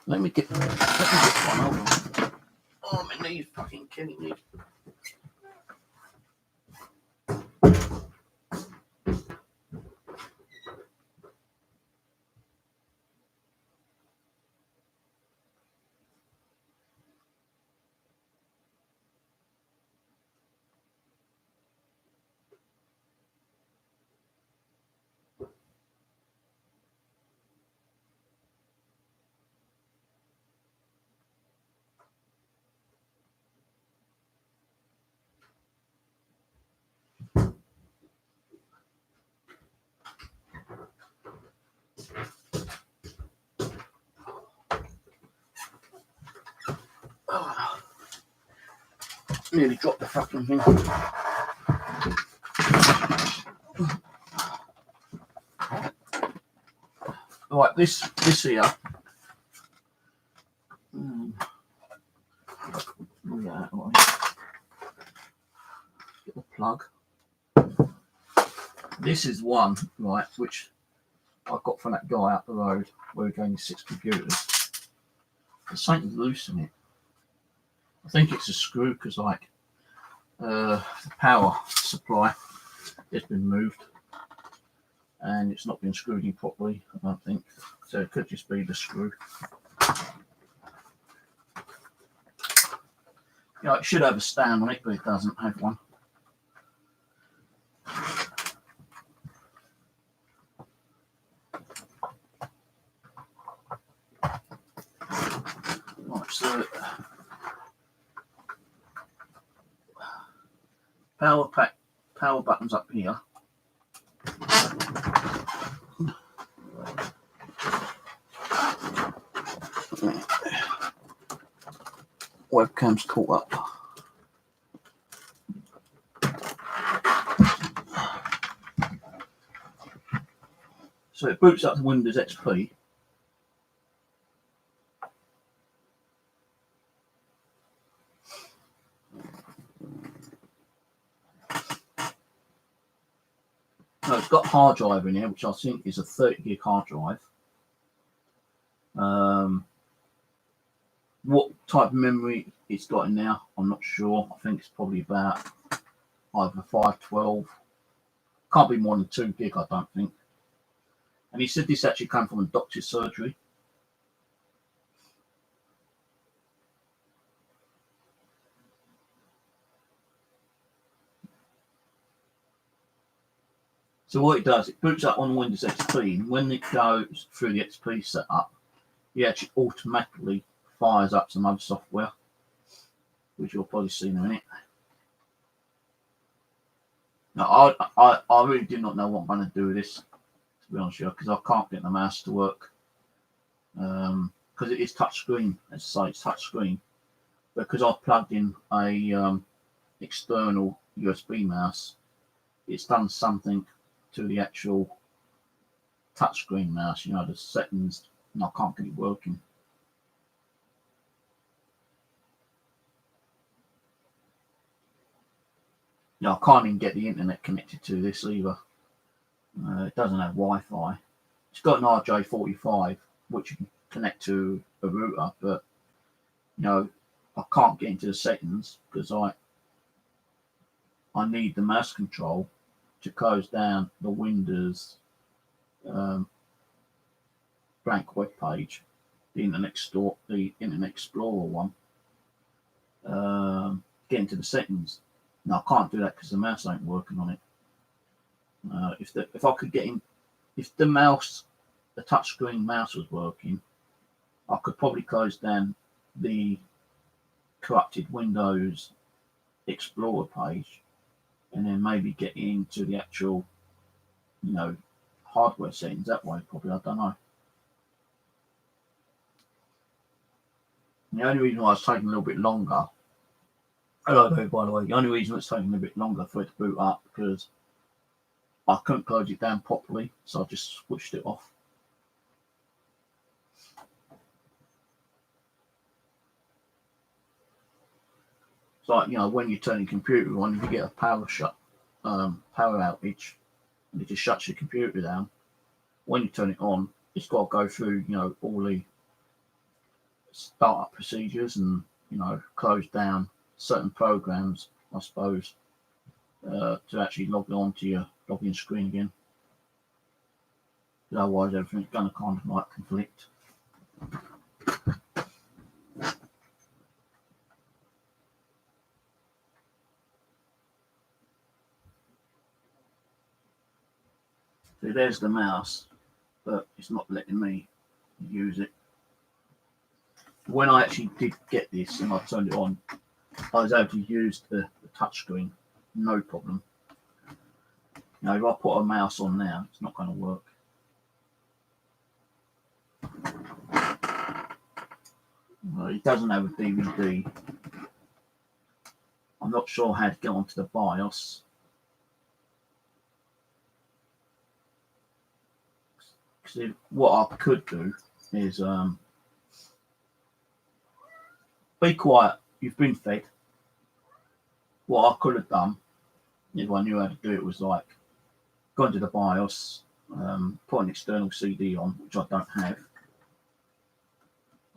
Let me get one. Hold on. Oh, my knee's fucking killing me. Oh, nearly dropped the fucking thing. Right, this here. Yeah, right. Get the plug. This is one, right, which I got from that guy up the road where he gave me 6 computers. There's something loose in it. I think it's a screw because, like, the power supply has been moved and it's not been screwed in properly, I don't think. So it could just be the screw. It should have a stand on it, but it doesn't have one. Right, so power buttons up here. Webcam's caught up. So it boots up to Windows XP. No, it's got a hard drive in here, which I think is a 30 gig hard drive. What type of memory it's got in there, I'm not sure. I think it's probably about either 512. Can't be more than 2 gig, I don't think. And he said this actually came from a doctor's surgery. So what it does, it boots up on Windows XP, and when it goes through the XP setup, it actually automatically fires up some other software, which you'll probably see in a minute. Now, I really do not know what I'm going to do with this, to be honest with you, because I can't get the mouse to work. Because it is touchscreen, as I say, it's touchscreen. Because I've plugged in a external USB mouse, it's done something to the actual touchscreen mouse, the settings, and I can't get it working. I can't even get the internet connected to this either. It doesn't have Wi-Fi. It's got an RJ45, which you can connect to a router, but I can't get into the settings because I need the mouse control to close down the Windows blank web page, the Internet Explorer one. Get into the settings. Now I can't do that because the mouse ain't working on it. If I could get in, if the touchscreen mouse was working, I could probably close down the corrupted Windows Explorer page, and then maybe get into the actual, hardware settings that way. Probably, I don't know. And the only reason why it's taking a little bit longer. Hello, by the way. The only reason it's taking a bit longer for it to boot up because I couldn't close it down properly, so I just switched it off. It's like, when you turn your computer on, if you get a power outage, and it just shuts your computer down. When you turn it on, it's got to go through, all the startup procedures and, close down certain programs, I suppose, to actually log on to your login screen again. Otherwise, everything's going to kind of like conflict. So there's the mouse, but it's not letting me use it. When I actually did get this and I turned it on, I was able to use the touchscreen, no problem. Now, if I put a mouse on now, it's not going to work. It doesn't have a DVD. I'm not sure how to get onto the BIOS. Because what I could do is be quiet. You've been fed. What I could have done, if I knew how to do it, was like go into the BIOS, put an external CD on, which I don't have.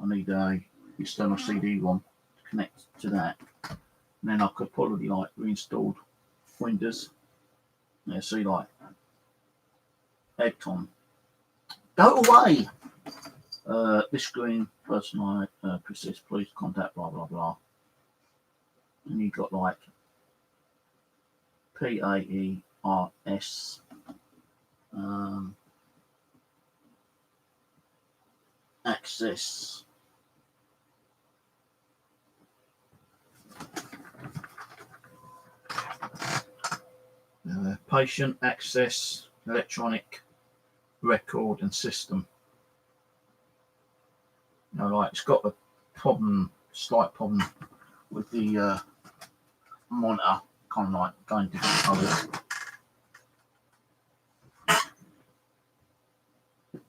I need a external CD-ROM to connect to that. And then I could probably like reinstalled Windows. Yeah, see, like Egton. Go away! This screen, person persist, please contact, blah, blah, blah. And you've got like PAERS, access, patient access, electronic record and system. Like it's got a slight problem with the monitor, kind of like going different colours.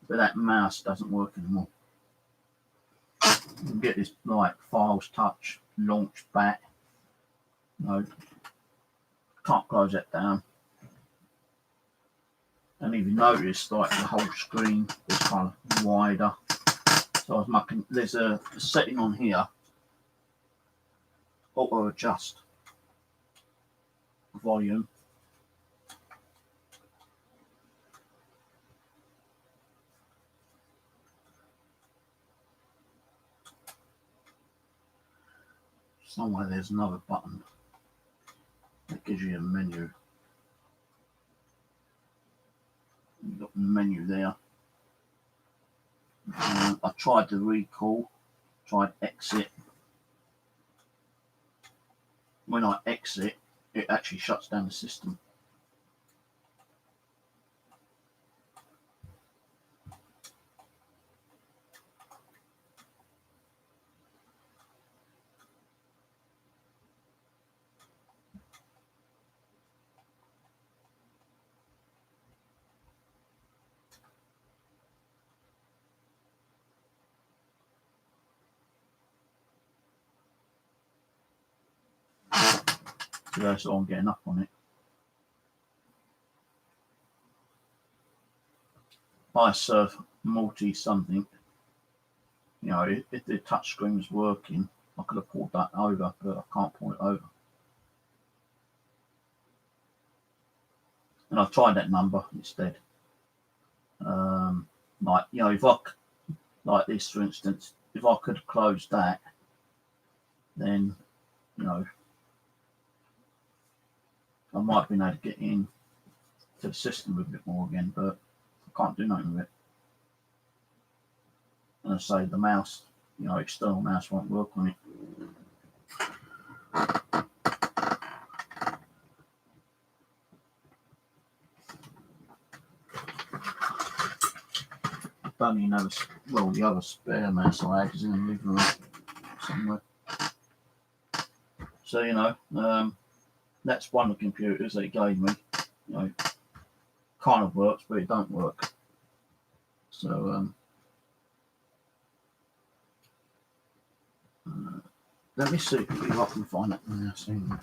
But that mouse doesn't work anymore. You can get this like Files Touch, launch back. Can't close that down. And if you notice, like the whole screen is kind of wider. So I was mucking, there's a setting on here, auto adjust volume. Somewhere there's another button that gives you a menu. You've got the menu there. I tried to recall, tried exit. When I exit, it actually shuts down the system. So that's all I'm getting up on it. iSurf multi something. If the touch screen was working, I could have pulled that over, but I can't pull it over. And I've tried that number instead. If I, like this for instance, if I could close that, then, I might have been able to get in to the system a bit more again, but I can't do nothing with it. And I say the mouse, external mouse won't work on it. don't even have the other spare mouse I had is in the living room somewhere. So, you know, that's one of the computers that he gave me. You know, kind of works, but it don't work. So, let me see if I can find that mouse in.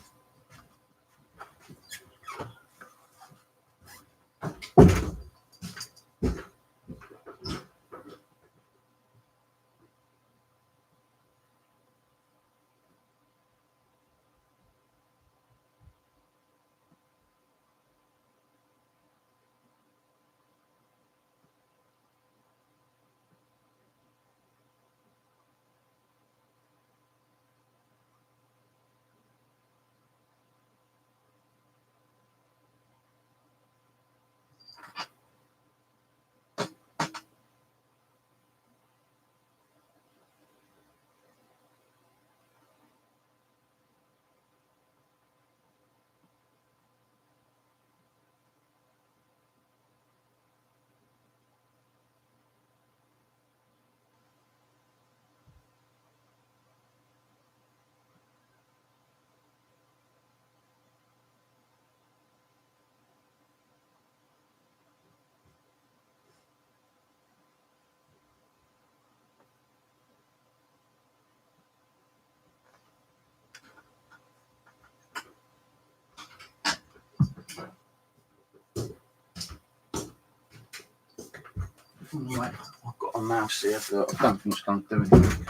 Right, I've got a mouse here, but I don't think it's going to do anything.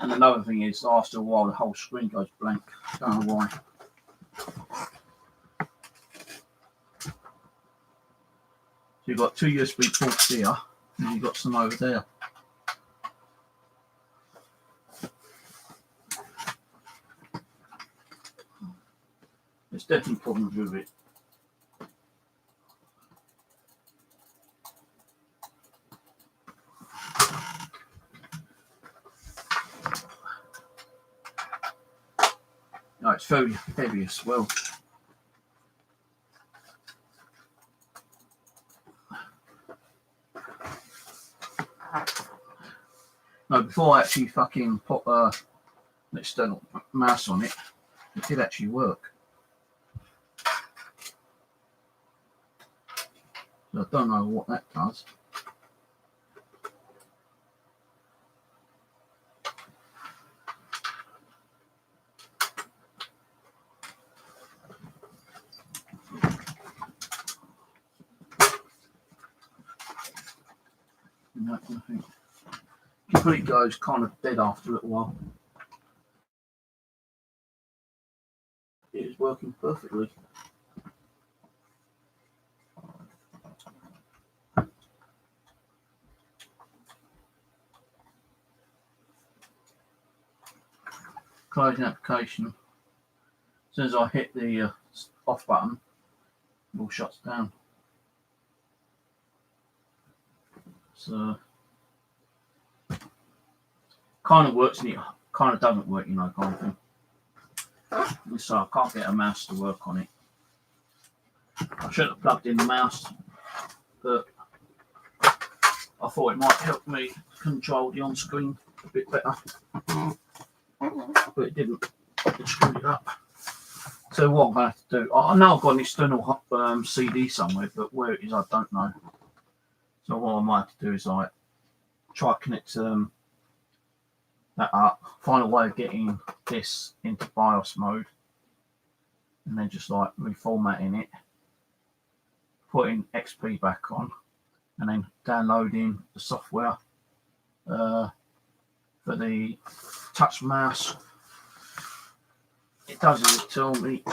And another thing is, after a while, the whole screen goes blank. Don't know why. So you've got two USB ports here, and you've got some over there. There's definitely problems with it. No, it's very heavy as well. No, before I actually fucking put an external mouse on it, it did actually work. So I don't know what that does. No, nothing. Complete goes kind of dead after a little while. It is working perfectly. Closing application. As soon as I hit the off button, it all shuts down. So kind of works and it kind of doesn't work, you know, kind of thing. So I can't get a mouse to work on it. I should have plugged in the mouse, but I thought it might help me control the on-screen a bit better. But it didn't. It screwed it up. So what I'm going to have to do, I know I've got an external CD somewhere, but where it is I don't know. So what I might have to do is like try to connect that up, find a way of getting this into BIOS mode, and then just like reformatting it, putting XP back on, and then downloading the software for the touch mouse. It doesn't tell me.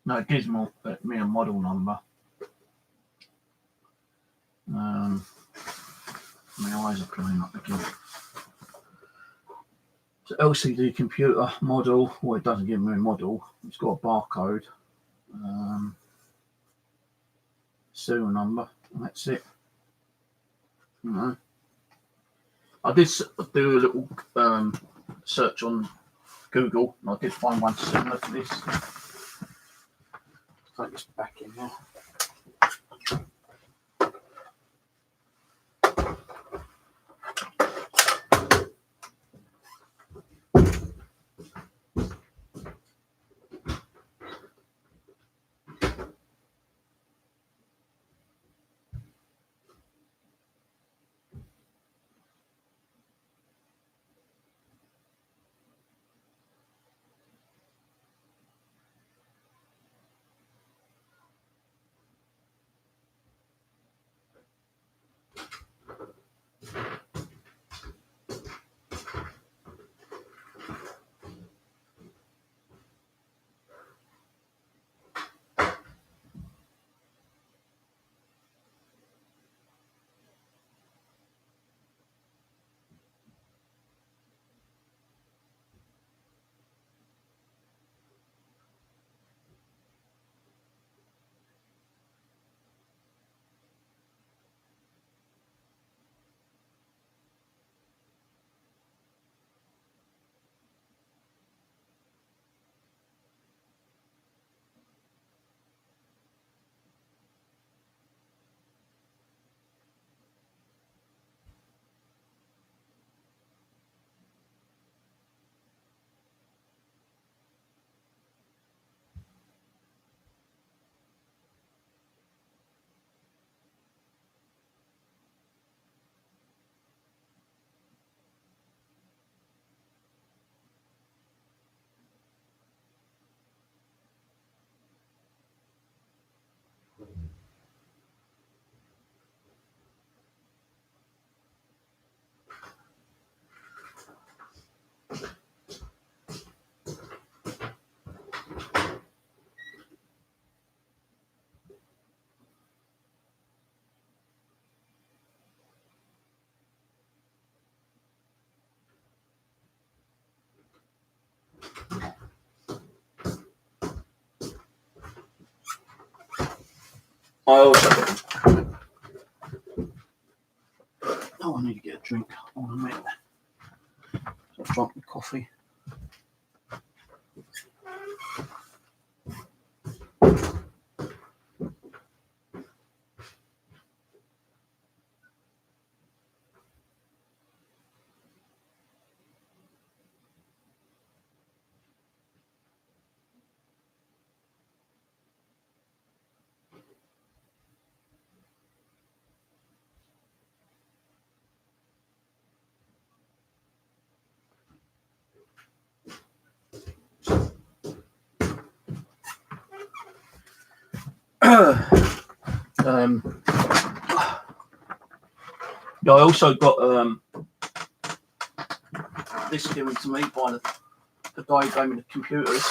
No, it gives me a model number. My eyes are playing up again. So LCD computer model. Well, it doesn't give me a model. It's got a barcode. Serial number. And that's it. You know. I did do a little search on Google, and I did find one similar to this. Take this back in now. I need to get a drink. Hold on a minute. I've drunk the coffee. I also got this given to me by the guy who gave me the computers.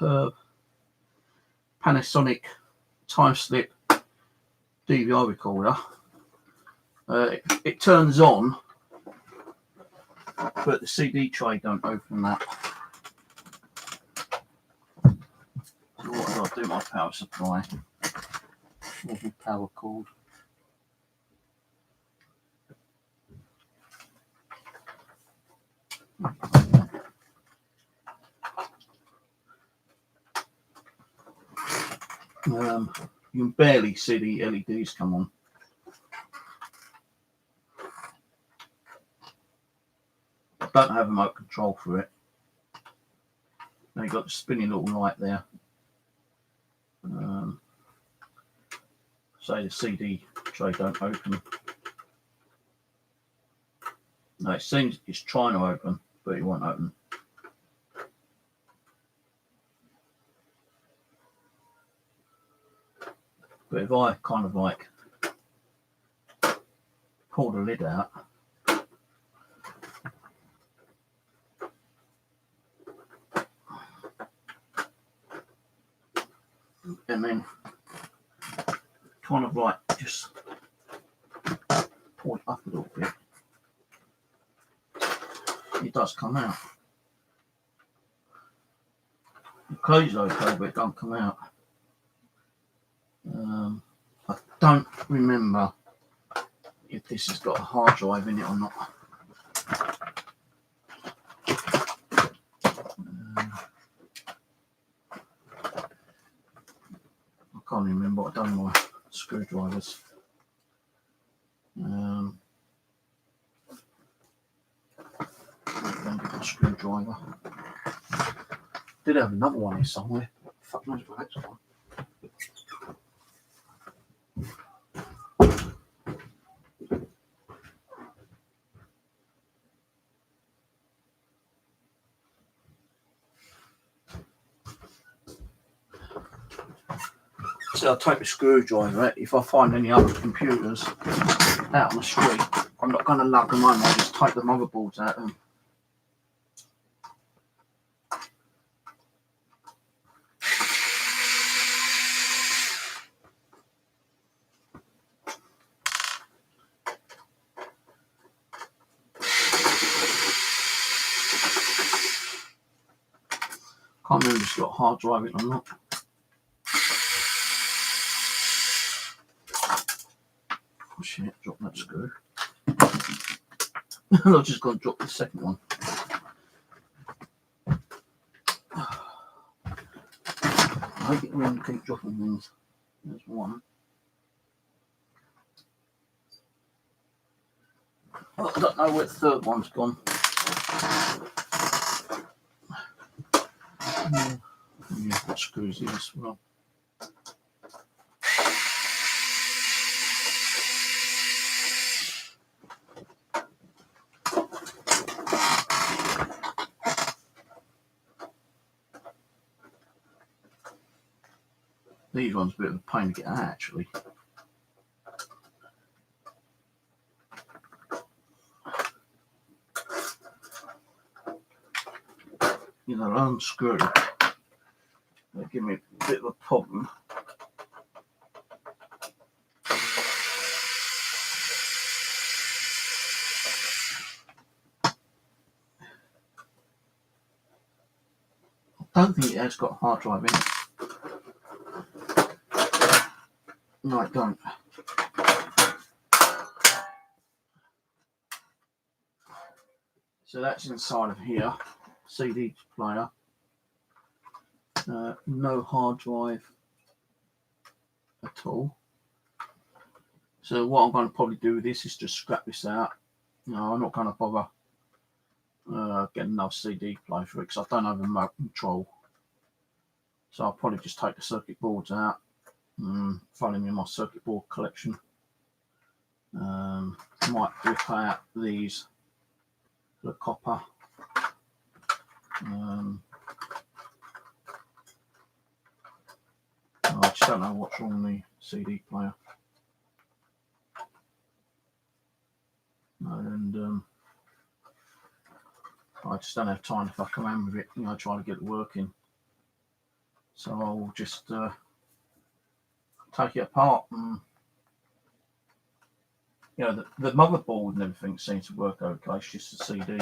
A Panasonic Timeslip DVI recorder. It turns on, but the CD tray don't open that. So what do I do? My power supply. Where's my power cord? You can barely see the LEDs come on. I don't have remote control for it. Now you've got the spinning little light there. Say the CD tray don't open. No, it seems it's trying to open, but it won't open. But if I kind of like pull the lid out, and then kind of like just pull it up a little bit, it does come out. The close is okay, but it don't come out. I don't remember if this has got a hard drive in it or not. can't remember. I don't know my screwdrivers. Don't get my screwdriver. Did have another one here somewhere. Fuck knows where that's gone. So I'll take the screwdriver. If I find any other computers out on the street, I'm not going to lug them home. I'll just take the motherboards out and can't remember if it's got a hard drive in or not. Oh shit, drop that screw. I'm just going to drop the second one. I hate it when you keep dropping things. There's one. Oh, I don't know where the third one's gone. Yeah, got screws here as well. These ones a bit of a pain to get out, actually. You know, unscrew. They give me a bit of a problem. I don't think it has got a hard drive in it. No, I don't. So that's inside of here. CD player. No hard drive at all. So what I'm going to probably do with this is just scrap this out. No, I'm not going to bother getting another CD player for it because I don't have a remote control. So I'll probably just take the circuit boards out. Throw them in my circuit board collection. Might rip out these, the copper. I just don't know what's wrong with the CD player. And I just don't have time if I come in with it, you know, trying to get it working. So I'll just take it apart and, you know, the motherboard and everything seems to work okay. It's just a CD.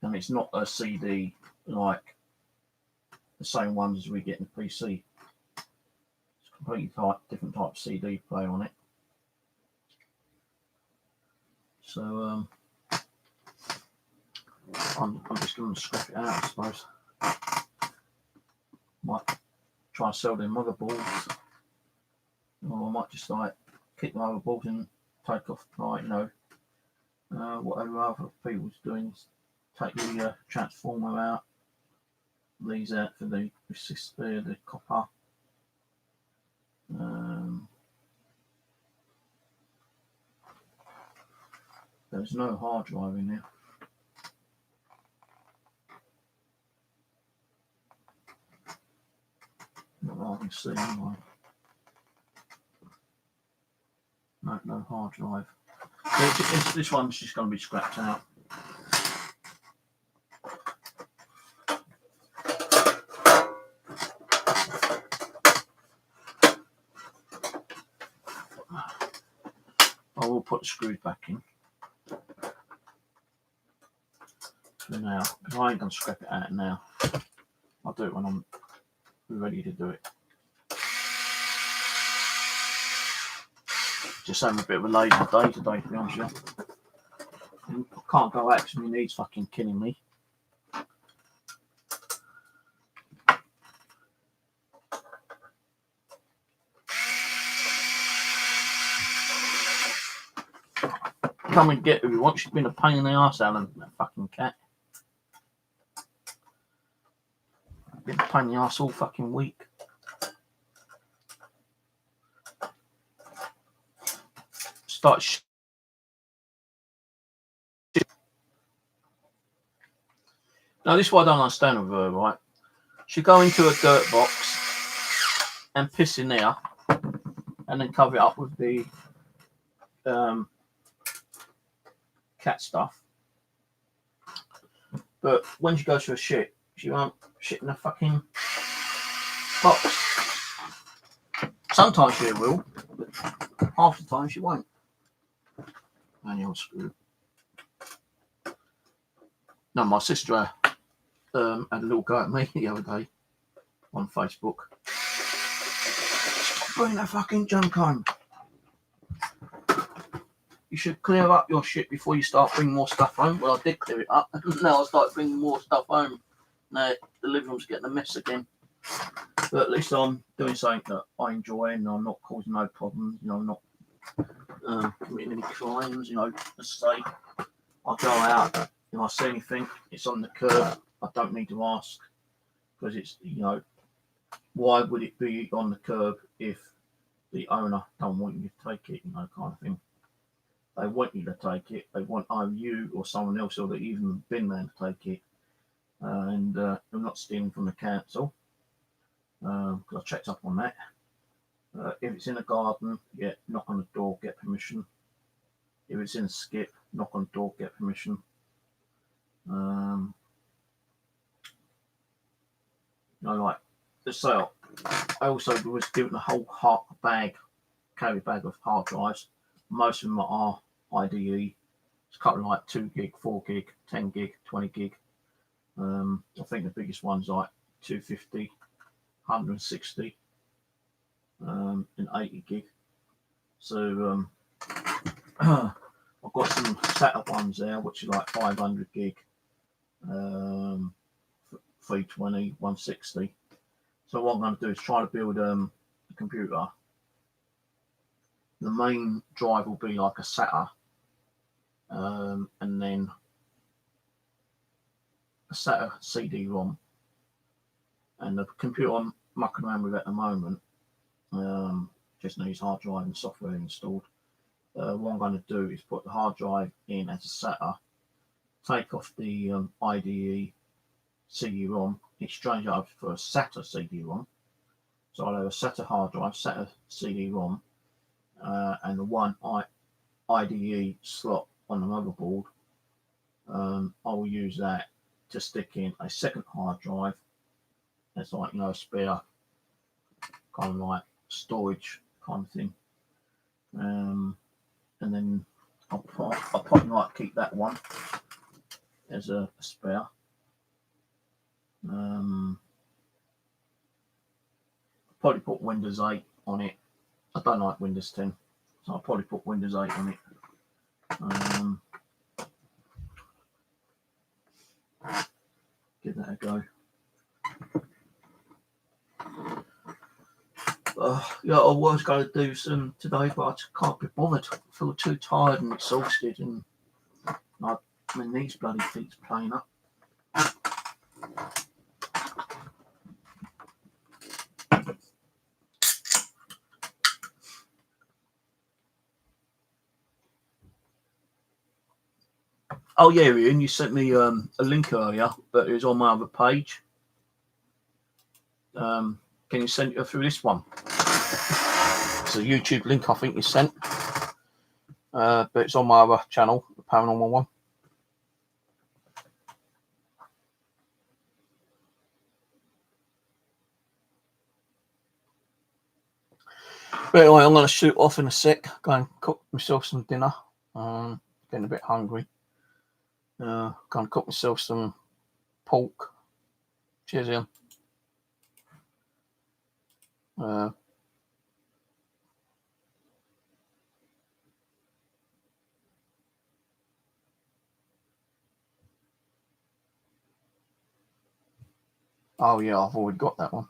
And it's not a CD like the same ones as we get in the PC. It's a completely different type of CD player on it. So I'm just going to scrap it out, I suppose. Might try and sell them motherboards, or I might just like keep the motherboard and take off, like, you know, whatever other people's doing. Take the transformer out, these out for the resistor, the copper. There's no hard drive in there. Not that I can see anyway. No hard drive. This one's just going to be scrapped out. I will put the screws back in for now, because I ain't going to scrap it out now. I'll do it when I'm ready to do it. Just having a bit of a lazy day today, to be honest with you. I can't go out because my knee's fucking killing me. come and get who we want. She's been a pain in the arse, Alan, that fucking cat. Been a pain in the arse all fucking week. Start Now, this is what I don't understand with her, right? She go into a dirt box and piss in there and then cover it up with the cat stuff. But when she goes for a shit, she won't shit in a fucking box. Sometimes she will, but half the time she won't. Manual screw. No, my sister had a little go at me the other day on Facebook. Stop bringing that fucking junk home. You should clear up your shit before you start bringing more stuff home. Well, I did clear it up. Now I start bringing more stuff home. Now the living room's getting a mess again. But at least I'm doing something that I enjoy and I'm not causing no problems. You know, I'm not committing any crimes. You know, let's say I go out, if I see anything, it's on the curb. I don't need to ask because it's, you know, why would it be on the curb if the owner don't want you to take it, you know, kind of thing. They want you to take it. They want either you or someone else or they've even been there to take it. And I'm not stealing from the council because I checked up on that. If it's in a garden, yeah, knock on the door, get permission. If it's in a skip, knock on the door, get permission. You know, like, let's say I also was given a whole carry bag of hard drives. Most of them are IDE. It's a couple of like 2 gig, 4 gig, 10 gig, 20 gig. I think the biggest one's like 250, 160, and 80 gig. So I've got some setup ones there, which are like 500 gig, 320, 160. So what I'm going to do is try to build a computer. The main drive will be like a SATA, and then a SATA CD-ROM. And the computer I'm mucking around with at the moment just needs hard drive and software installed. What I'm going to do is put the hard drive in as a SATA, take off the IDE CD-ROM, exchange it over for a SATA CD-ROM. So I'll have a SATA hard drive, SATA CD-ROM, and the one IDE slot on the motherboard. I will use that to stick in a second hard drive. It's like, you know, a spare kind of like storage kind of thing. And then I'll probably like keep that one as a spare. Probably put Windows 8 on it. I don't like Windows 10, so I'll probably put Windows 8 on it. Give that a go. Yeah, I was going to do some today, but I just can't be bothered. I feel too tired and exhausted, and my knees bloody feet's playing up. Oh yeah, Ian, you sent me a link earlier, but it was on my other page. Can you send it through this one? It's a YouTube link I think you sent, but it's on my other channel, the Paranormal one. But anyway, I'm going to shoot off in a sec, go and cook myself some dinner. Getting a bit hungry. Going to cook myself some pork. Cheers, Ian. Oh yeah, I've already got that one.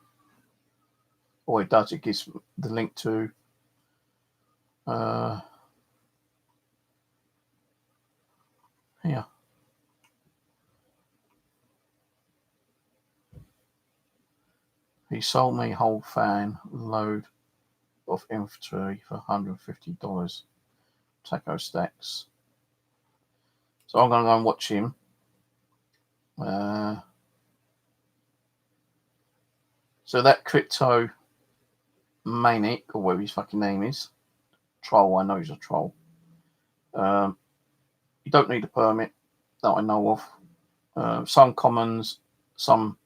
All it does, it gives the link to here. He sold me whole fan load of infantry for $150. Taco Stacks. So I'm going to go and watch him. So that Crypto Manic, or whatever his fucking name is, troll, I know he's a troll. You don't need a permit that I know of. Some commons, some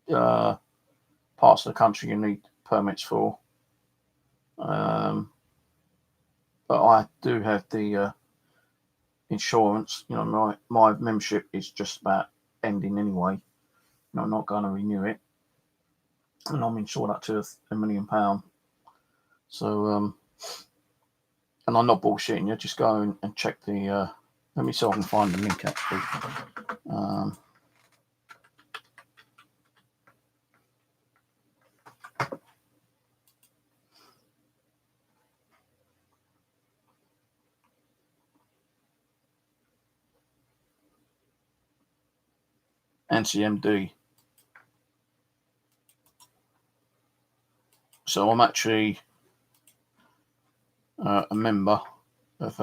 parts of the country you need permits for. But I do have the insurance. You know, my membership is just about ending anyway. You know, I'm not going to renew it, and I'm insured up to £1 million. So, and I'm not bullshitting you. Just go and check the. Let me see if I can find the link actually. NCMD. So I'm actually a member of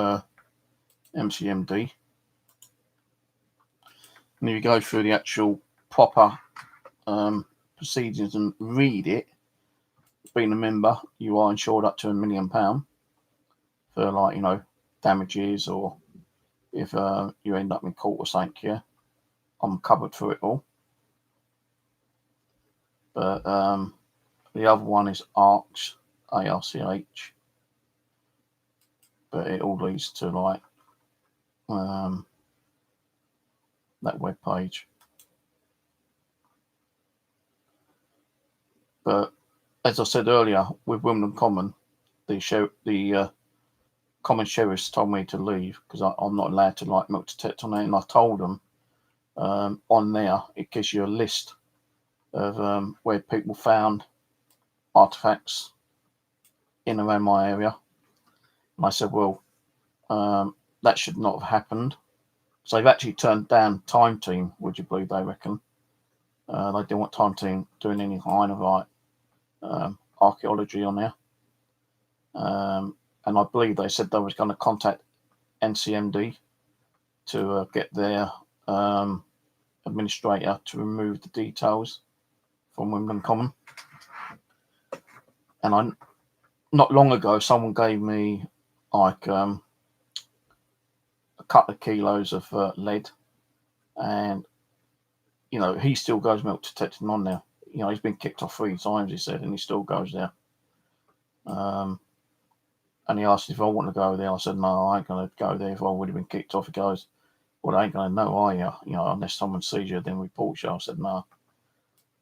MCMD. And if you go through the actual proper proceedings and read it, being a member, you are insured up to £1 million for, like, you know, damages, or if you end up in court or something. Yeah, I'm covered for it all. But the other one is ARCH, ARCH, but it all leads to like that web page. But as I said earlier, with Wimbledon Common, the common sheriffs told me to leave because I'm not allowed to like milk detect on it, and I told them on there it gives you a list of where people found artifacts in and around my area. And I said, well, that should not have happened. So they've actually turned down Time Team, would you believe, they reckon. They didn't want Time Team doing any kind of like archaeology on there. And I believe they said they was going to contact NCMD to get their administrator to remove the details from Wimbledon Common. And not long ago, someone gave me like a couple of kilos of lead, and you know, he still goes milk detecting on there. You know, he's been kicked off 3 times, he said, and he still goes there. And he asked if I want to go there. I said, no, I ain't going to go there. If I would have been kicked off, he goes, well, I ain't going to know, are you? You know, unless someone sees you, then reports you. I said, no.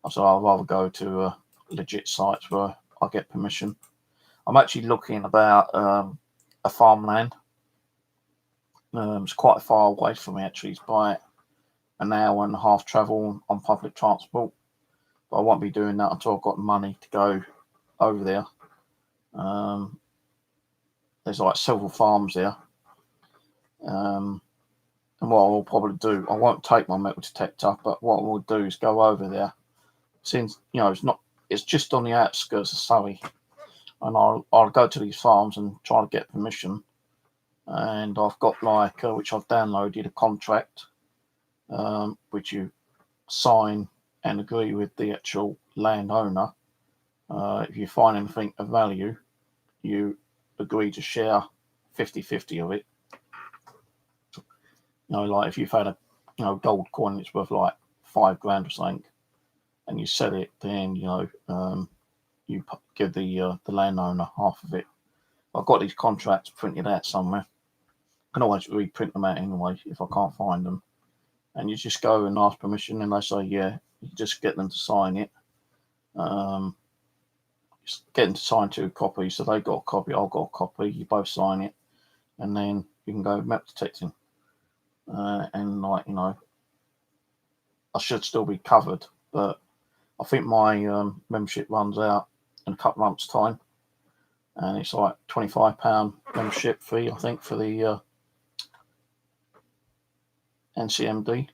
I said, I'd rather go to legit sites where I get permission. I'm actually looking about a farmland. It's quite far away from me, actually. It's by an hour and a half travel on public transport. But I won't be doing that until I've got money to go over there. There's like several farms there. And what I will probably do, I won't take my metal detector, but what I will do is go over there. Since, you know, it's just on the outskirts of Surrey. And I'll go to these farms and try to get permission. And I've got like, which I've downloaded, a contract, which you sign and agree with the actual landowner. If you find anything of value, you agree to share 50-50 of it. You know, like if you've had a gold coin that's worth like $5,000 or something, and you sell it, then you give the landowner half of it. I've got these contracts printed out somewhere. I can always reprint them out anyway if I can't find them. And you just go and ask permission, and they say yeah. You just get them to sign it. Just get them to sign 2 copies. So they got a copy, I've got a copy. You both sign it, and then you can go metal detecting. And like, you know, I should still be covered, but I think my membership runs out in a couple of months' time, and it's like £25 membership fee, I think, for the NCMD,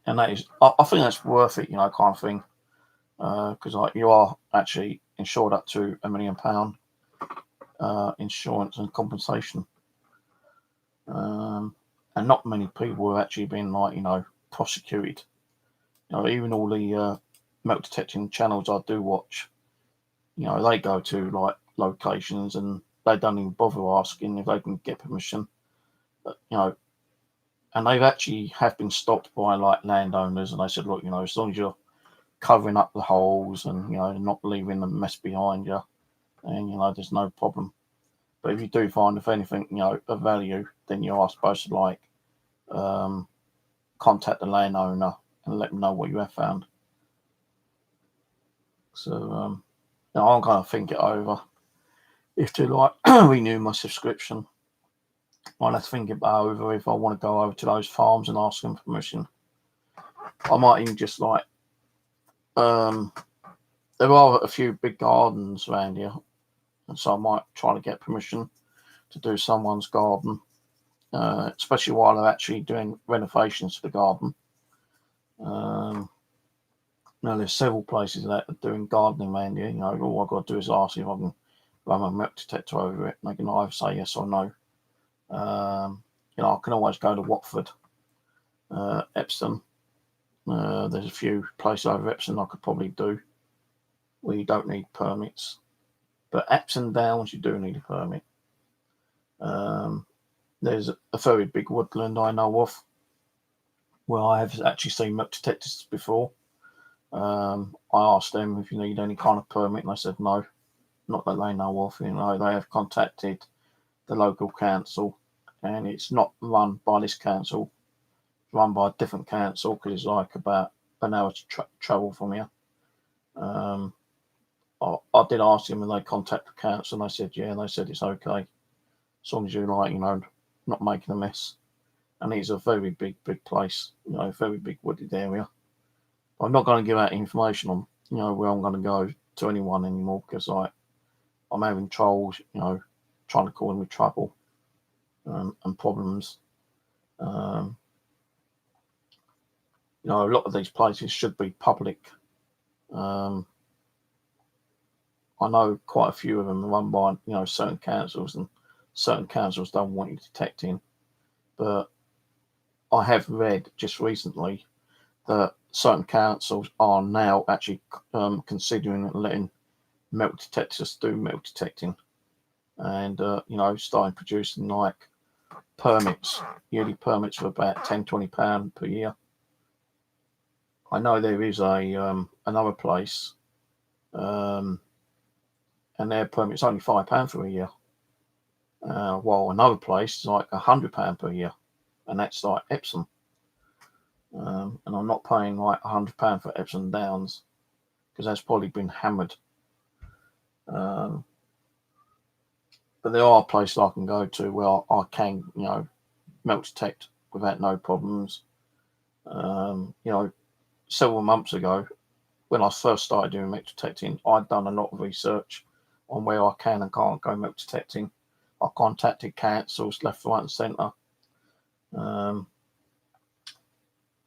and that is, I think that's worth it, kind of thing, because you are actually insured up to £1 million insurance and compensation, and not many people have actually been prosecuted. Even all the metal detecting channels I do watch, they go to locations and they don't even bother asking if they can get permission. But, and they've actually have been stopped by landowners, and they said, look, as long as you're covering up the holes and not leaving a mess behind you, and there's no problem. But if you do find, if anything, of value, then you are supposed to contact the landowner and let them know what you have found. So I'm going to think it over. If to renew my subscription, I'll have to think it over if I want to go over to those farms and ask them permission. I might even just there are a few big gardens around here, and so I might try to get permission to do someone's garden, especially while they're actually doing renovations to the garden. Now there's several places that are doing gardening around here. All I've got to do is ask if I can run my metal detector over it, and they can either say yes or no. I can always go to Watford, Epsom. There's a few places over Epsom I could probably do where you don't need permits, but Epsom Downs you do need a permit. There's a very big woodland I know of where I have actually seen metal detectors before. I asked them if you need any kind of permit, and they said no, not that they know of. They have contacted the local council, and it's not run by this council. It's run by a different council because it's about an hour's travel from here. I did ask them, and they contacted the council, and they said yeah, and they said it's okay as long as you're not making a mess. And it's a very big place, very big wooded area. I'm not going to give out information on, where I'm going to go to anyone anymore because I'm having trolls, trying to cause me trouble and problems. A lot of these places should be public. I know quite a few of them are run by, certain councils, and certain councils don't want you detecting. But I have read just recently that certain councils are now actually considering letting metal detectors do metal detecting, and starting producing permits, yearly permits for about £10-20 per year. I know there is another place, and their permit's only £5 for a year, while another place is £100 per year, and that's Epsom. And I'm not paying £100 for Epsom Downs because that's probably been hammered. But there are places I can go to where I can, metal detect without no problems. Several months ago, when I first started doing metal detecting, I'd done a lot of research on where I can and can't go metal detecting. I contacted councils left, right, and centre.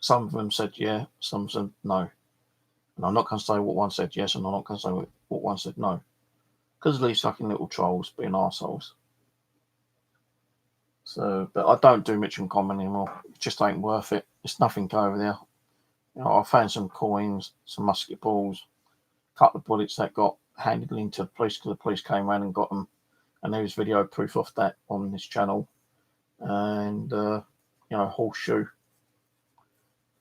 Some of them said yeah, some said no. And I'm not going to say what one said yes, and I'm not going to say what one said no. Because of these fucking little trolls being arseholes. So, but I don't do Mitcham Common anymore. It just ain't worth it. It's nothing over there. I found some coins, some musket balls, a couple of bullets that got handed into the police because the police came around and got them. And there was video proof of that on this channel. And, horseshoe.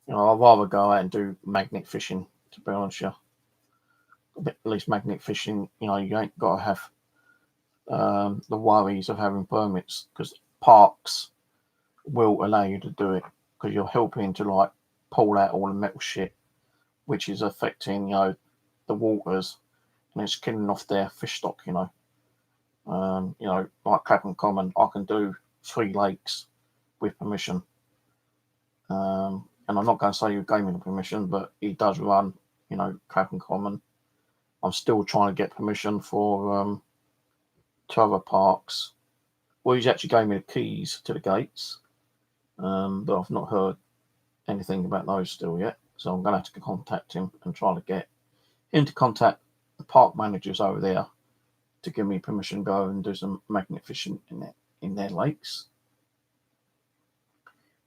I'd rather go out and do magnet fishing, to be honest with you. At least magnet fishing, you ain't got to have the worries of having permits, because parks will allow you to do it because you're helping to pull out all the metal shit, which is affecting the waters, and it's killing off their fish stock. Like Clapham Common, I can do 3 lakes with permission. And I'm not going to say you gave me the permission, but he does run, Clapham Common. I'm still trying to get permission for 2 other parks. Well, he's actually gave me the keys to the gates, but I've not heard anything about those still yet. So I'm going to have to contact him and try to get him to contact the park managers over there to give me permission to go and do some magnet fishing in their lakes.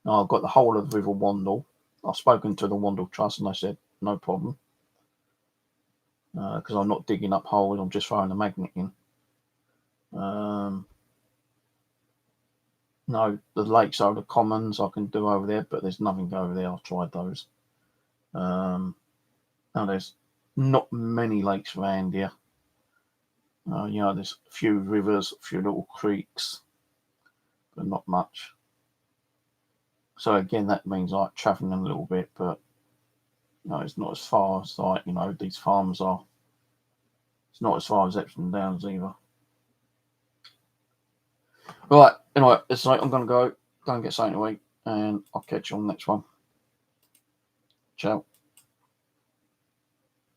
Now I've got the whole of the River Wandle. I've spoken to the Wandle Trust and they said no problem, because I'm not digging up holes, I'm just throwing the magnet in. No, the lakes over the commons I can do over there, but there's nothing over there. I've tried those. Now there's not many lakes around here. There's a few rivers, a few little creeks, but not much. So again, that means like travelling a little bit, but it's not as far as these farms are. It's not as far as Epsom Downs either. Right, anyway, it's like I'm going to go and get something to eat, and I'll catch you on the next one. Ciao.